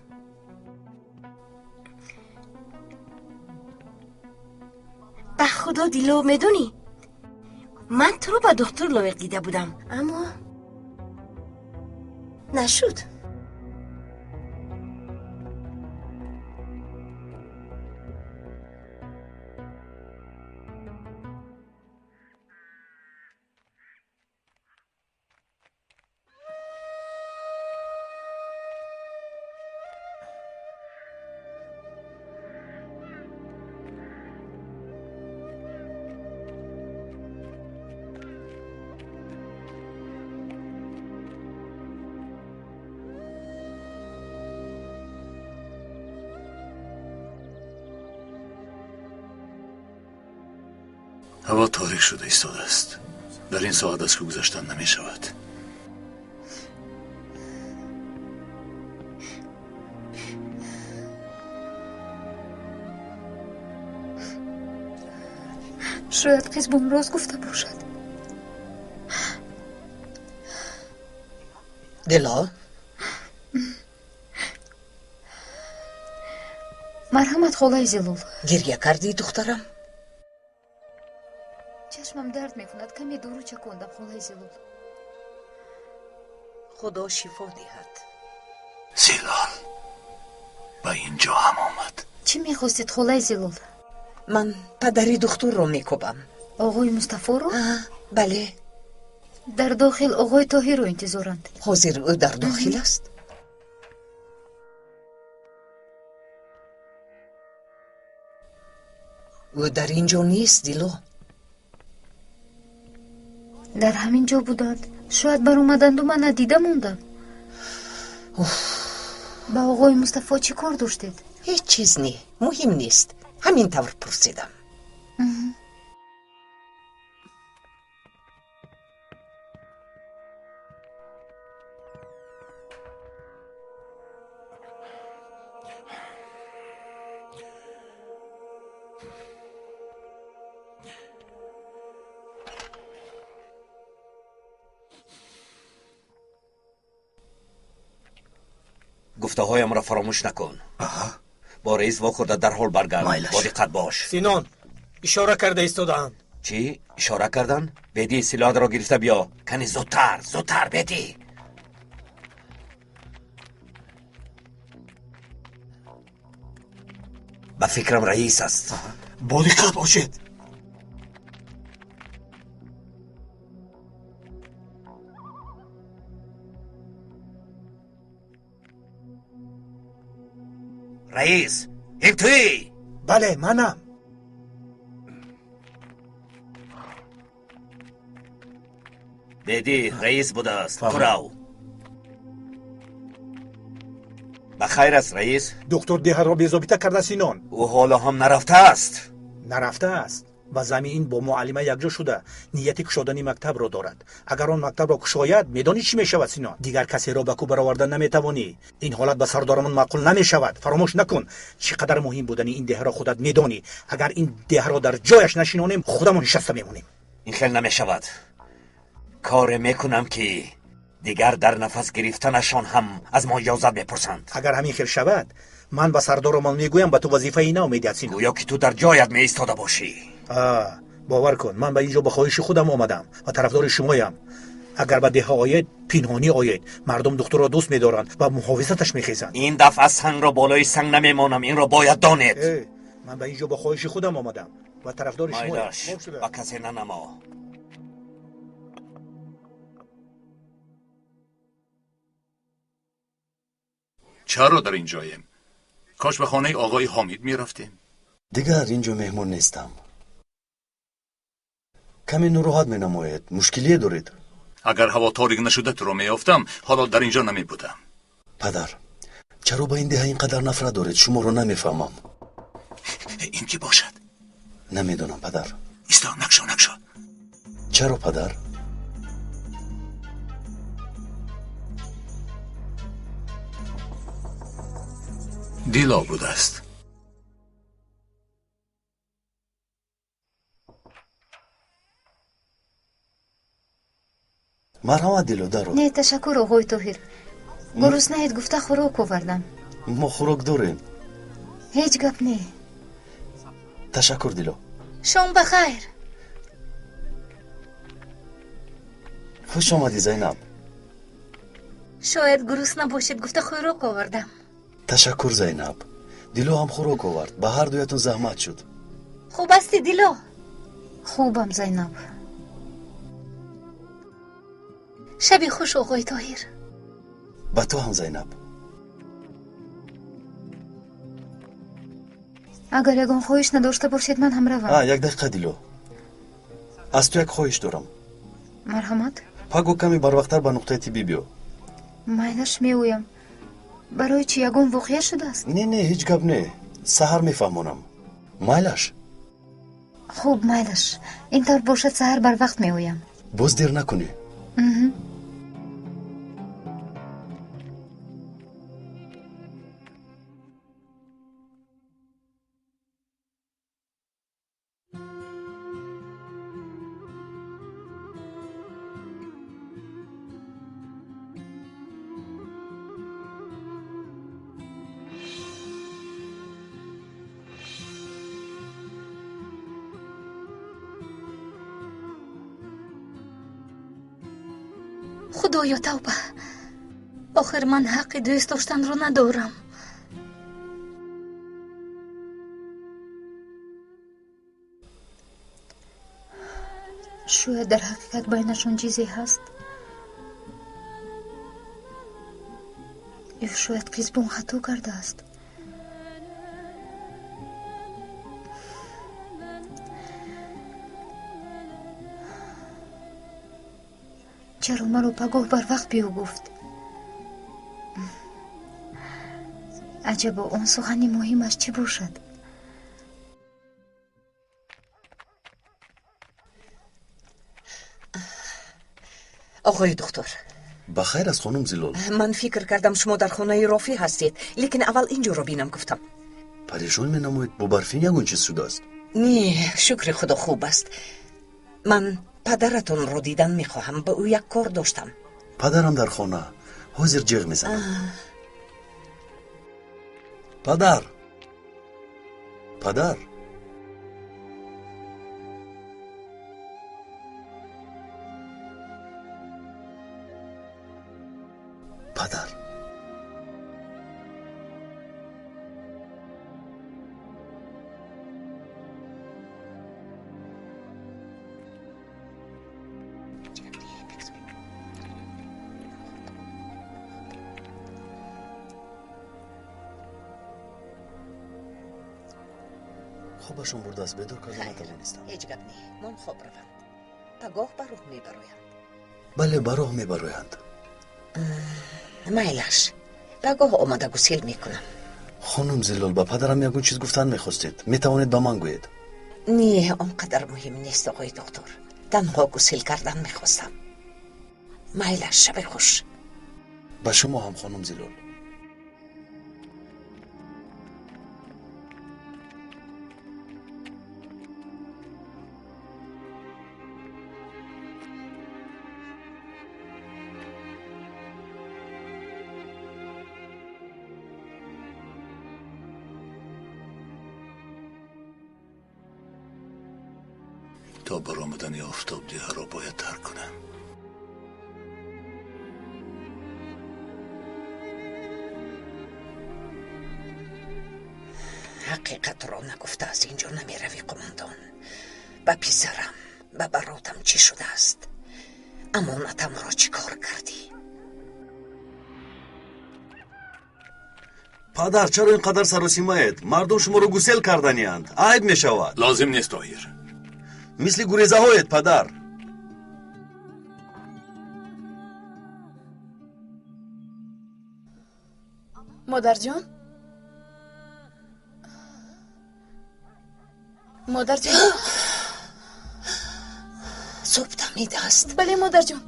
به خدا دیلو میدونی من تو رو به دکتر لایق دیده بودم اما نشد. هوا تاریک شده ایستاده است. در این ساعت است که گذشتن نمی شود. شاید قیزبون راست گفته باشد. دلا مرحمت خالای زلول. گریه کردی دخترم؟ چشمم درد میکند. کمی دورو چکوندم خالای زلول. خدا شفا دهد. زلال به اینجا هم آمد. چی میخواستید خالای زلول؟ من پدری دختر رو میکوبم. آقای مصطفی رو؟ بله. در داخل آقای طاهر رو انتظارند. حاضر او در داخل است؟ او در اینجا نیست دیلو. در همین جا بودند. شاید بر اومدند و من ندیده موندم. با آقای مصطفی چی کار داشتید؟ هیچ چیز نی. مهم نیست. همین طور پرسیدم. گفته هایم را فراموش نکن. با رئیس واخورده در حال برگرد. با دقت باش. سینان اشاره کرده ایستادند. چی؟ اشاره کردن؟ بدی سلاح را گرفته بیا. کنی زودتر بدی. به فکرم رئیس است. با دقت باشید. رئیس این توی؟ بله منم. بدی رئیس بوده است. کراو بخیر است رئیس. دکتر دیه را بی‌ضابطه کرده سینان. او حالا هم نرفته است. نرفته است. و زمین با معلمه یکجا شده نیت کشادن مکتب را دارد. اگر آن مکتب را کشاید میدانی چی میشود سینان؟ دیگر کسی را به کو برآوردن نمیتوانی. این حالت به سردارمان معقول نمیشود. فراموش نکن چقدر مهم بودن این ده را خودت میدانی. اگر این ده را در جایش نشینانیم خودمون نشسته میمونیم. این خیلی نمیشود. کار میکنم که دیگر در نفس گرفتنشان هم از ما اجازت میپرسند. اگر همین خیل شود من به سردارمان میگویم به تو وظیفه اینا میدهد سینان. گویا که تو در جایت می ایستاده باشی. باور کن من به اینجا به خواهش خودم آمدم و طرفدار شمایم. اگر به ده آید پنهانی آید. مردم دکتر را دوست می‌دارند و محافظتش می‌خیزند. این دفعه سنگ را بالای سنگ نمیمانم. این را باید دانید. من به اینجا به خواهش خودم آمدم و طرفدار شمایم. با کسی ننما. چرا در اینجاییم؟ کاش به خانه آقای حامید میرفتیم. دیگر اینجا مهمون نیستم. کمی نروحات می نماید. مشکلی دارید؟ اگر هوا تاریک نشده تو رو میافتم حالا در اینجا نمی بودم. پدر چرا با این ده اینقدر نفرت دارید؟ شما رو نمیفهمم. این کی باشد؟ نمیدونم پدر. ایستا نکشو. چرا پدر؟ دیلا بوده است. مرحمت دیلو دارو. نه تشکر آقای طاهر. گرسنه‌اید گفته خوراک آوردم. ما خوراک داریم. هیچ گپ نه. تشکر دیلو. شام بخیر. خوش آمدی زینب. شاید گرسنه باشید گفته خوراک آوردم. تشکر زینب. دیلو هم خوراک آورد. به هر دویتون زحمت شد. خوب هستی دیلو؟ خوبم زینب. شبی خوش آقای طاهر. به تو هم زینب. اگر یگان خواهش نداشته باشید من هم روم. یک دقیقه دیلو. از تو یک خواهش دارم. مرحمت. پاگو کمی بر وقتر به نقطه تیبی بیو. مایلش میویم. برای چی یگان واقعه شده است؟ نه هیچ گپ نه. سحر میفهمونم. مایلش. خوب مایلش اینطور باشد سهر بر وقت میویم. باز دیر نکنی. خدایا توبه. آخر من حق دوست داشتن رو ندارم. شاید در حقیقت بینشون چیزی هست. یا شاید کریسبون خطا کرده است. چرا مرا پگاه بر وقت بیو گفت؟ عجبا اون سخنی مهمش چی باشد؟ آقای دکتر بخیر از خانم زلال. من فکر کردم شما در خانه رافی هستید، لیکن اول اینجا رو بینم گفتم. پریشان می نموید با برفین یگون چیز شده است؟ نه شکر خدا خوب است. من پدرتون رو دیدن میخواهم، به او یک کار داشتم. پدرم در خانه حاضر جغ میزنم. پدر پدر پدر خوبشون برده است بدور کردن نتوانستم. هیچ گپ نی، من خوب روند. پگاه براه میبرویند. بله براه میبرویند. میلش پگاه آمده گسیل میکنم. خانم زلال با پدرم یگون چیز گفتن میخواستید، میتوانید با من گویید؟ نه آنقدر مهم نیست آقای دکتر، تنها گسیل کردن میخواستم. میلش شب خوش. با شما هم خانم زلال. تا برآمدن آفتاب دیه را باید ترک کنم. حقیقت را نگفته از اینجا نمی روی قماندان. با پسرم با براتم چی شده است؟ امانتم را چی کار کردی؟ پدر چرا اینقدر سر و سیمایید؟ مردم شما رو گسیل کردنیند. عیب می شود. لازم نیست طاهر. مثل گریزه هایت پدر. مادر جان؟ مادر جان؟ صبح تمیده است. بله مادر جان،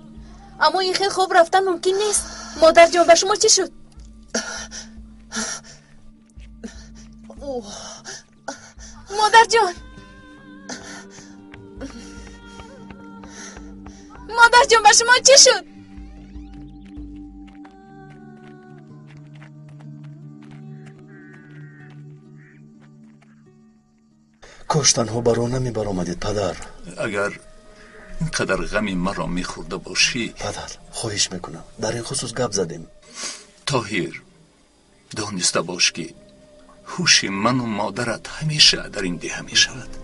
اما این خیلی خوب رفتن ممکن نیست. مادر جان به شما چی شد؟ مادر جان، مادر جان به شما چی شد؟ کاش تنها برا نمی برآمدید پدر. اگر اینقدر غمی مرا میخورده باشی. پدر خواهش میکنم در این خصوص گپ زدیم. طاهر دانسته باش که هوش من و مادرت همیشه در این دیه می شود.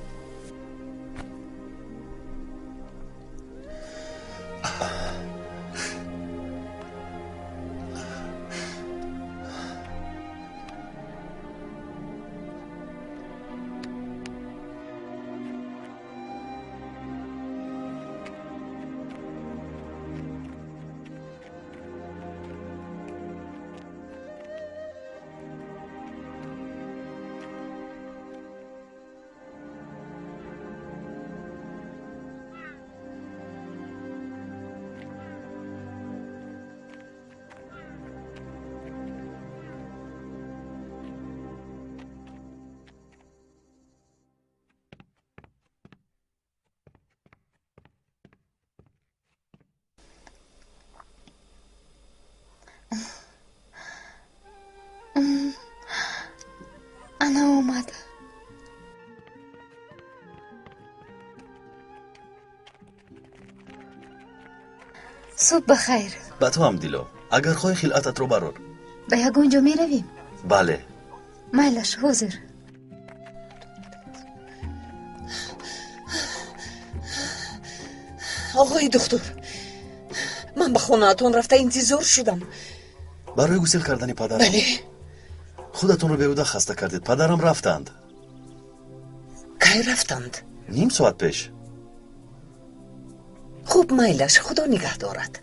صبح بخیر. با تو هم دیلو. اگر خواهی خلعتت رو برار. به یگونجا می رویم. بله. مایلش حاضر. آقای دکتر، من به خونه‌تون رفته انتظار شدم. برای گسیل کردن پدرم. بله. خودتون رو بیهوده خسته کردید. پدرم رفتند. کی رفتند؟ نیم ساعت پیش. خوب مایلش، خدا نگه دارد.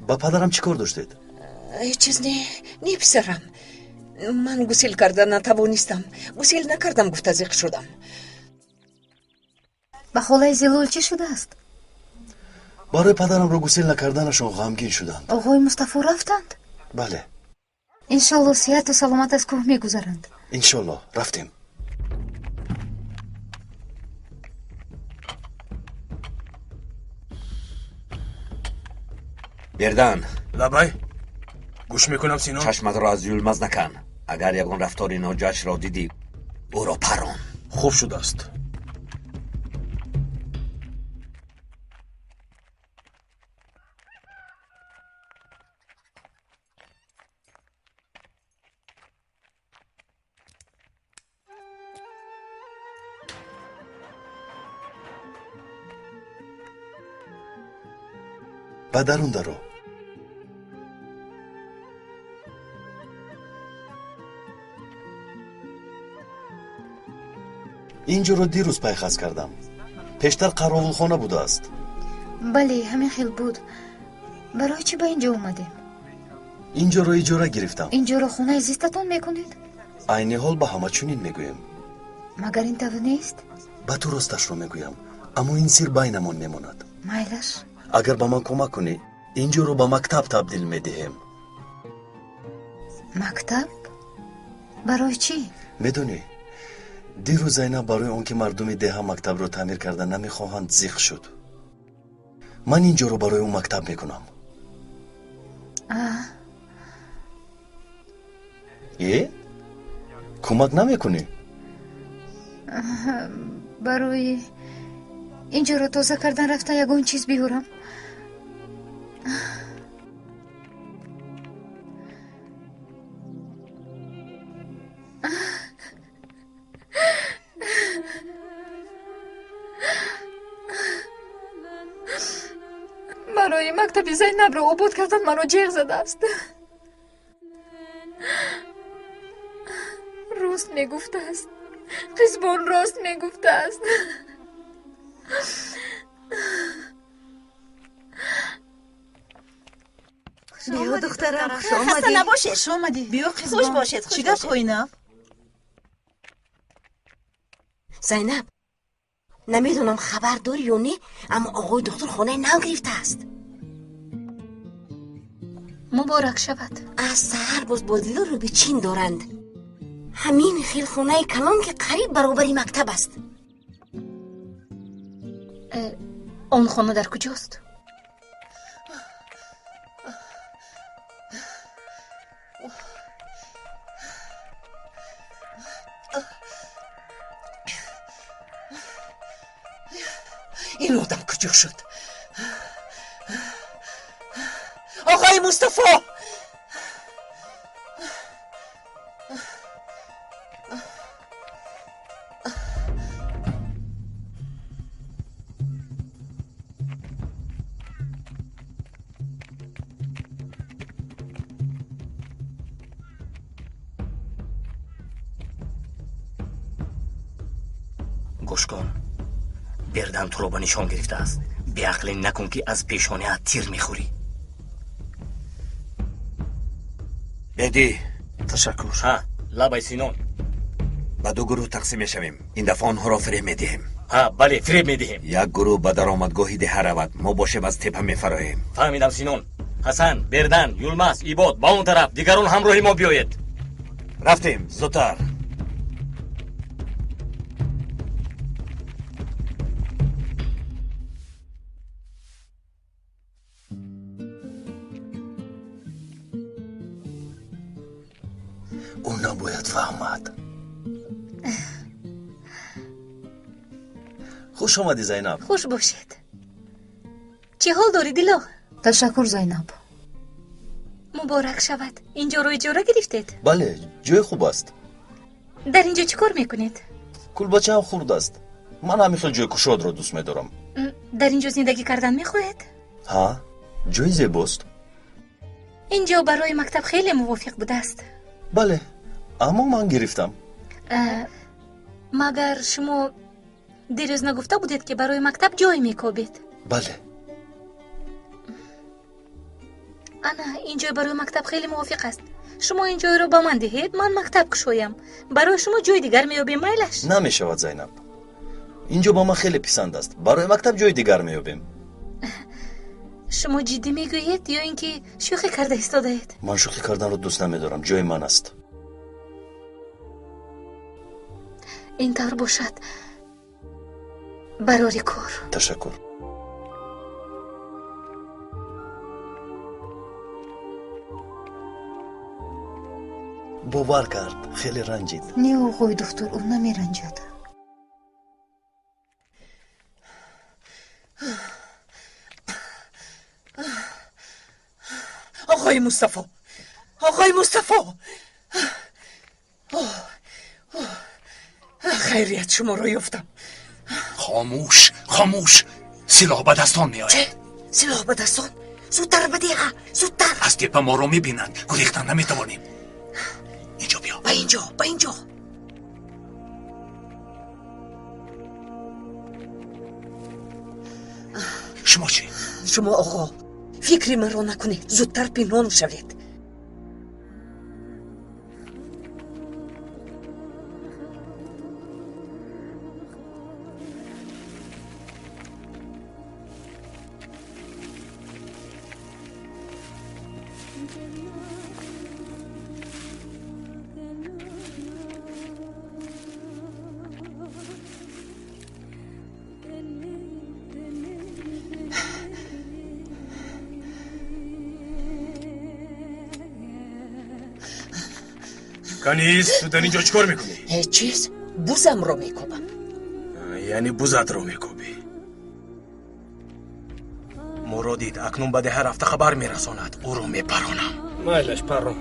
با پدرم چی کار داشتید؟ هیچ چیز نه پسرم. من گسیل کردن نتوانستم. گسیل نکردم، گفته زیق شدم. با خالای زلول چی شده است؟ برای پدرم رو گسیل نکردنشون غمگین شدند. آقای مصطفی رفتند؟ بله. انشالله صحت و سلامت از کوه میگذرند. انشالله. رفتیم. بردن لبای گوش میکنم سینون. چشمت را از یلمز نکن. اگر یکون رفتار ناجوش را دیدی او را پران. خوب شده است. با درون درو. اینجا رو دیروز پیخست کردم. پیشتر قراول خانه بوده است. بله همین خیل بود. برای چی با اینجا اومدیم؟ اینجا رو اجاره گرفتم. اینجا رو خونه زیستتون میکنید؟ عین حال با همه چونین میگویم. مگر این طور نیست؟ با تو راستش رو میگویم، اما این سیر بینمون میماند. مایلش اگر با من کمک کنی اینجا رو با مکتب تبدیل میدهیم. مکتب؟ برای چی؟ میدونی دیروز زینب برای اون که مردم ده مکتب رو تعمیر کردن نمیخواهند زیغ شد. من اینجا رو برای اون مکتب میکنم. کمک نمیکنی؟ برای اینجا رو تازه کردن رفته یگون چیز بیارم. برای مکتب زینب رو عبود کردن منو جیغ زده است. راست میگفته است. قزبان راست میگفته است. بیا دخترم خوش خسته آمدی. نباشید. خوش آمدی. بیا قزبان. خوش باشید. چی گپ خوینم؟ زینب نمیدونم خبر داری یا نه، اما آقای دکتر خونه نو گرفته است. مبارک شود. از سحر باز بازدیدار رو به چین دارند. همین خیل خونه کلان که قریب برابری مکتب است. اون خانه در کجاست؟ این آدم کجا شد؟ آقای مصطفی! گوش کن. بردن تو رو با نشان گرفته است. بیعقلی نکن که از پیشانه تیر میخوری. بدی. تشکر. لبای سینون. به دو گروه تقسیم شویم. این دفعه آنها را فریب میدهیم. بله فریب میدهیم. یک گروه به درآمدگاهی ده رود. ما باشیم از تپه میفراییم. فهمیدم سینون. حسن، بردن، یلمس، ایباد با اون طرف. دیگرون همراهی ما بیایید. رفتیم. زودتر. اون نباید فهمد. خوش آمدی زینب. خوش باشید. چه حال داری دیلا؟ تشکر زینب. مبارک شود. اینجا رو اجاره گرفتید؟ بله، جای خوب است. در اینجا چی کار میکنید؟ کلبچه هم خورد است. من همیشه جای کشاد را دوست می‌دارم. در اینجا زندگی کردن میخواهید؟ ها، جای زیباست. اینجا برای مکتب خیلی موافق بوده است. بله، اما من گرفتم. مگر شما دیروز نگفته بودید که برای مکتب جای میکوبید؟ بله. انا اینجا برای مکتب خیلی موافق است. شما این جای رو با من دهید، من مکتب کشویم. برای شما جای دیگر میابیم. میلش نمیشود زینب. اینجا با من خیلی پسند است. برای مکتب جای دیگر میابیم. شما جدی میگویید یا اینکه شوخی کرده ایستاده اید؟ من شوخی کردن رو دوست نمیدارم. جای من است. این طور باشد. برای کار. تشکر. باور کرد خیلی رنجید. نه آقای دکتر، اون نمی رنجد. آقای مصطفی، آقای مصطفی، خیریت شما را یافتم. خاموش خاموش، سلاح به دستان می آید. چه؟ سلاح به دستان؟ زودتر بدیه، زودتر. از تیپ ما رو می بینند، گریختن نمی توانیم. اینجا بیا. با اینجا، با اینجا. شما چی؟ شما آقا فکری من را نکنید، زودتر پنهان شوید. کنیز، تو در اینجا چیکار میکنی؟ هیچ چیز، بوزم رو میکوبم. یعنی بوزت رو میکوبی؟ مرادید اکنون بعد هر هفته خبر میرساند، او رو میپرانم. مایلش پرون.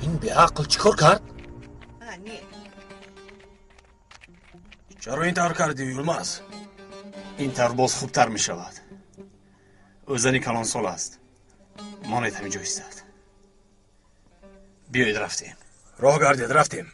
این به عقل چیکار کرد؟ چرا این طور کردی یلماز؟ این طور باز خوبتر می شود. او زنی کلان سال است. مانید همینجا ایستاد. بیایید رفتیم. راه گردید رفتیم.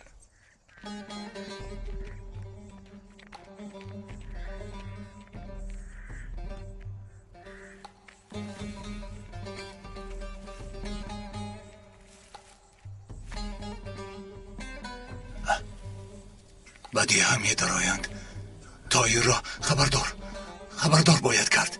بدی هم یه درایند. تایر را خبردار باید کرد.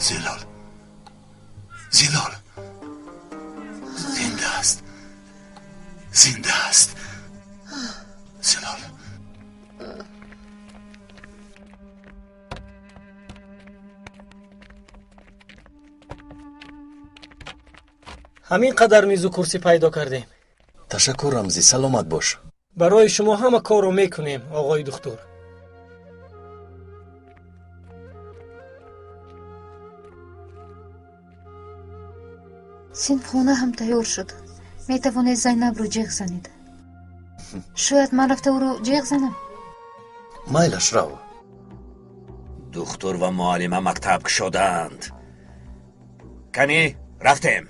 زلال زنده است زلال. همین قدر میز و کرسی پیدا کردیم. تشکر رمزی، سلامت باش. برای شما همه کار رو میکنیم آقای دکتر. سینخونه هم تیار شد. میتوانید زینب رو جیغ زنید. شاید من رفته او رو جیغ زنم. مایلش رو. دکتر و معلم مکتب شدند. کنی رفتیم.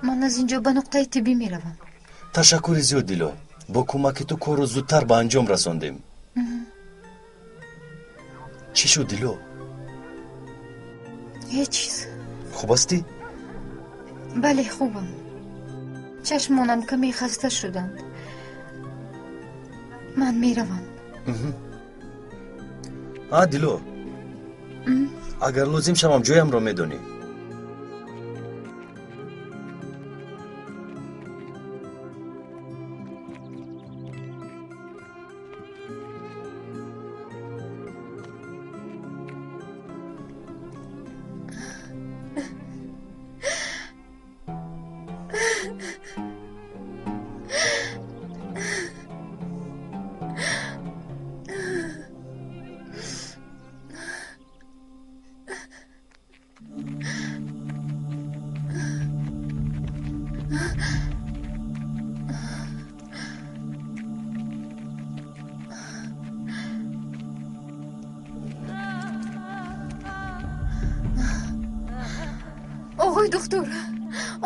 من از اینجا به نقطه طبی میروم. ташаккури зиёд дило. бо кӯмаки ту корро зудтар ба анҷом расондем. чӣ шуд дило? ҳеҷ чиз. хуб ҳастӣ? бале хубам. чашмонам каме хаста шуданд. ман меравам. дило, агар лозим шавам ҷоямро медонӣ.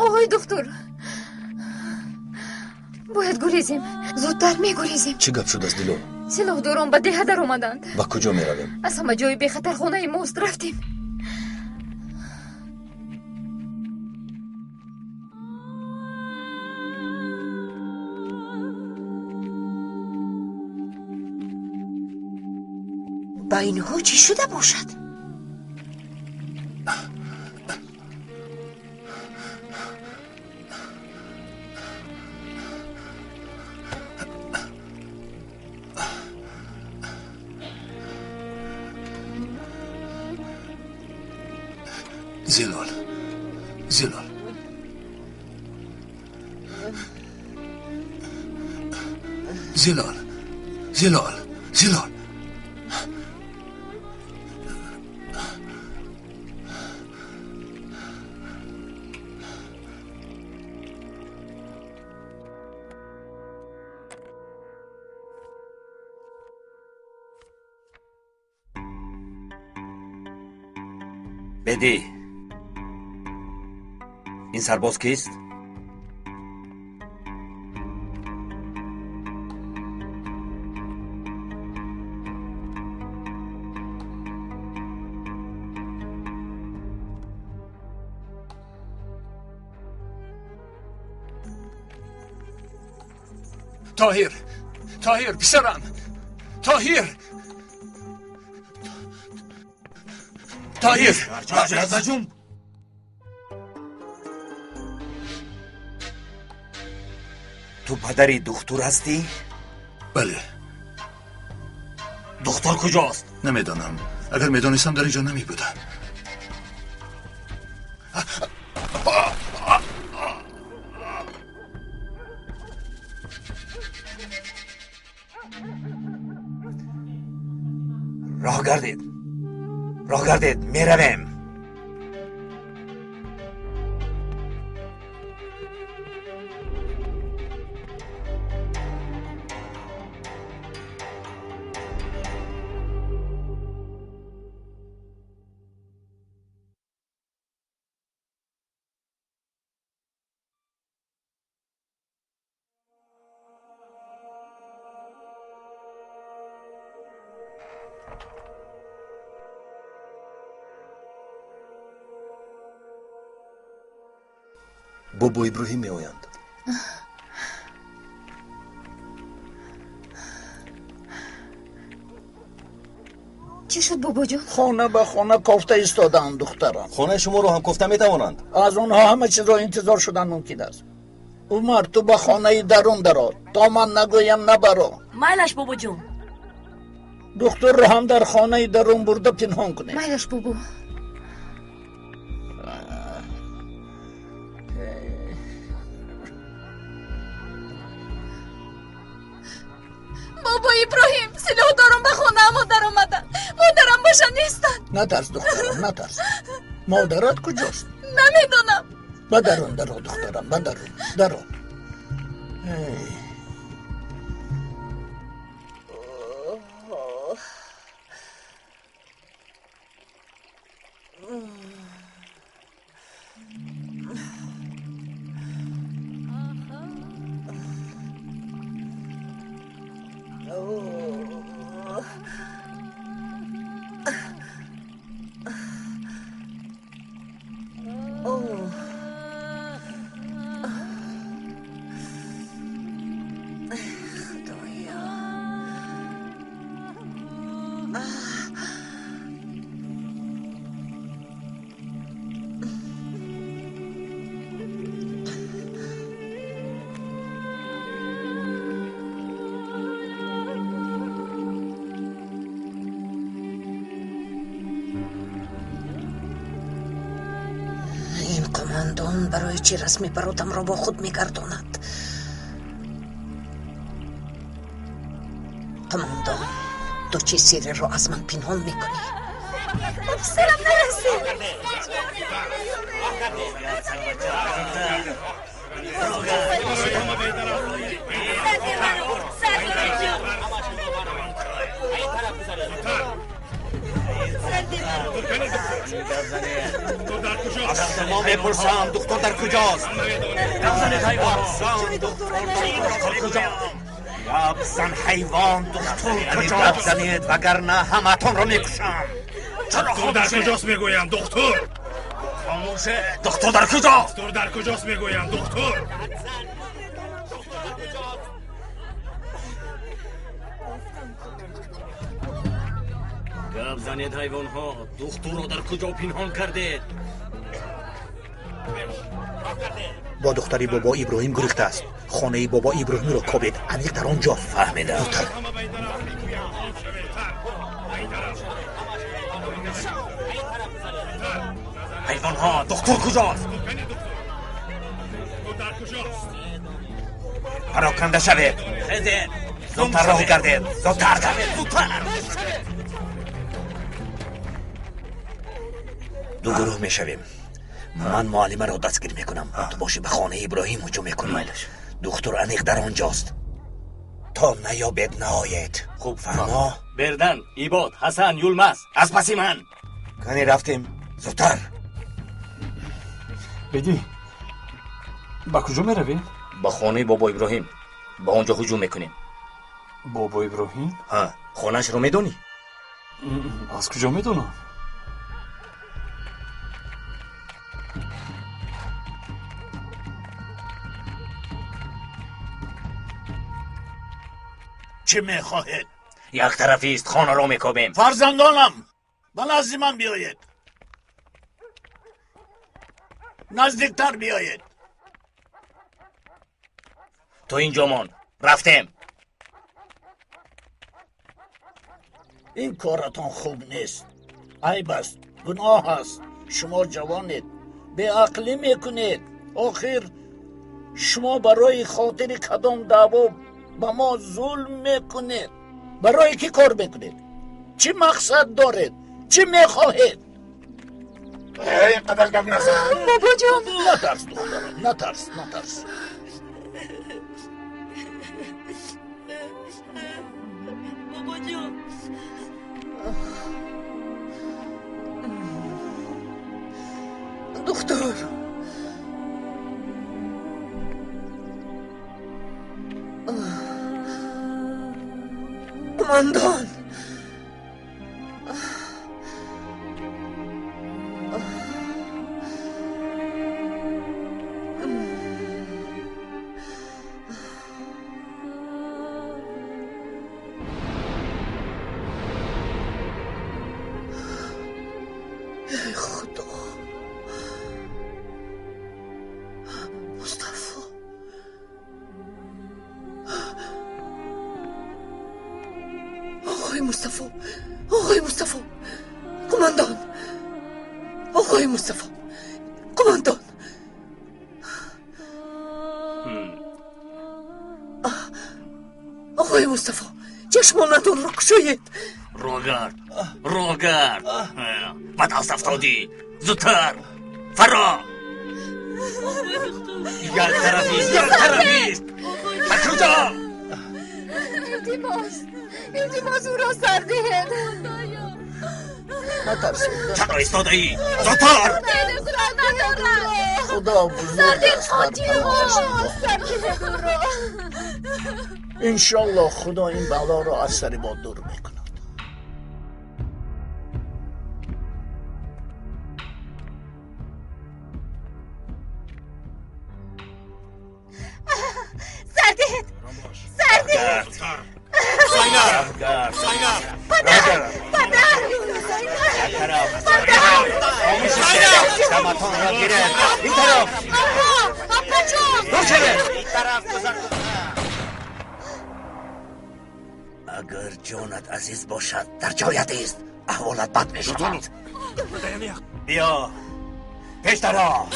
оғои духтур, бояд гурезем. зудтар мегурезем. чӣ гап шудааст дило? силоҳдорон ба деҳа даромаданд. ба куҷо меравем? аз ҳама ҷои бехатар хонаи мост рафтем. ба инҳо чӣ шуда бошад? زلال زلال زلال زلال زلال بدی این سرباز کیست؟ طاهر طاهر پسرم طاهر طاهر جون تو پدری دختر هستی؟ بله. دختر کجاست؟ نمیدانم. اگر میدانستم در اینجا نمی بودم. راه گردید میرویم. бобо иброҳим меоянд. чӣ шуд бобоҷон? خانه به خانه کوفته ایستادند دخترم. خانه شما رو هم کوفته میتوانند؟ از اونها همه چیز را انتظار شدن ممکن است. عمر تو به خانه درون درآ تا من نگویم نبرو. مایلش باباجون. دختر رو هم در خانه درون برده پنهان کنید. مایلش بابا. بابا ابراهیم سلوهداران به خانه ما در آمدن. مادرم باشن نیستن. نترس دخترم نترس. مادرت کجاست؟ نمیدونم. به درون درو دخترم به درون درو. قماندان برای چی رسمی برادرم را با خود میگرداند؟ قماندان، تو چی سری را از من پنهان میکنی؟ افسرم نرسید. از ما میپرسم دکتر در کجاست؟ بزنید حیوان. بزن حیوان، دکتر کجاست؟ بزنید وگرنه همتون رو میکشم. دکتر در کجاست میگویم دکتر؟ خاموشه. دکتر در کجاست؟ دکتر در کجاست میگویم دکتر؟ گپ زنید حیوان ها. دکتر رو در کجا پنهان کردید؟ با دختری بابا ابراهیم گریخته است. خانه بابا ابراهیم رو کابید. عمیق در آنجا. فهمیدم. زودتر. حیوان ها، دکتر کجاست؟ پراکنده شوید. زودتر راه گردید. زودتر. دو گروه می شویم. من معلمه را دستگیر میکنم. تو باشی به خانه ابراهیم هجوم میکنی. دکتر انیق در آنجاست. تا نیابید نهایت. خوب فرما. بردن، ایباد، حسن، یولمز، از پسی من. کنی رفتیم. زودتر. بدی با کجا میروی؟ با خانه بابا ابراهیم. با اونجا هجوم میکنیم. بابا ابراهیم؟ ها، خانهش رو میدونی؟ از کجا میدونم؟ چه میخواهید؟ یک طرفی است، خانه رو میکوبیم. فرزندانم به نزد من بیایید. نزدیکتر بیایید. تو اینجا مان. رفتیم. این کارتان خوب نیست. عیب است، گناه است. شما جوانید، به عقلی میکنید. آخر شما برای خاطر کدام دعوا با ما ظلم میکنید؟ برای کی کار میکنید؟ چی مقصد دارید؟ چی میخواهید؟ اینقدر گپ نزن. بابا جان. نترس دخترم، نترس. بابا جان. دکتر. قماندان. ای خدا. مصطفی. آقای مصطفی. قماندان. آقای مصطفی. قماندان. آقای مصطفی، چشمانتون رو کشوید. رو گرد. بد است افتادی. زودتر. فرا. یک طرفیست. به کجا؟ التماس او را سر دهید. نترسید. چرا ایستاده ای؟ زودتر. خدا بزرگ است. انشالله خدا این بلا را از سر ما دور میکند. سردهد. اگر جانت عزیز باشد در جایت است. احوالت بد می شود. بیا پیشترا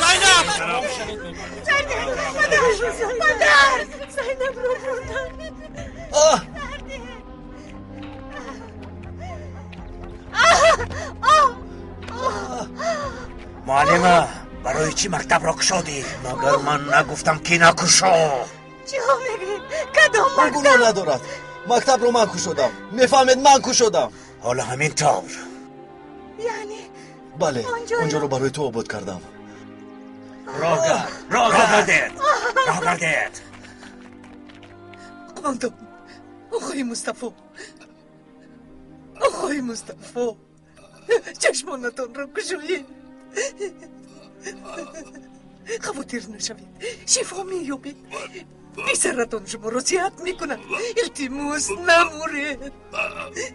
مادر زینب رو بردن. معلمه برای چی مکتب را کشادی؟ مگر من نگفتم که نکشا؟ چی ها میگید؟ کدام او گناه ندارد. مکتب رو من کشادم. میفهمید من کشادم. حالا همین طور. یعنی بله اونجا رو برای تو آباد کردم. راه گردید. قماندان آقای مصطفی، آقای مصطفی چشمانتان را گشایید. خواطر نشوید، شفا می‌یابید. پسرتان شما را صحت می‌کند. التماس نمورید. برات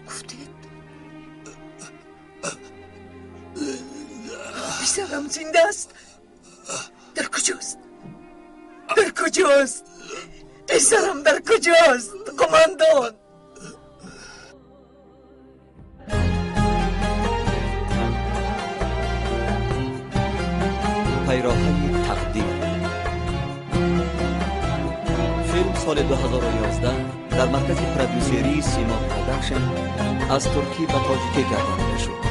گفتید پسرم زنده است. در کجاست؟ در کجاست؟ پسرم در کجاست؟ قماندان پیراهن تقدیر. فیلم سال 2011 در مرکز پرودوسری سیما پروداکشن از ترکی به تاجیکی گردانده شد.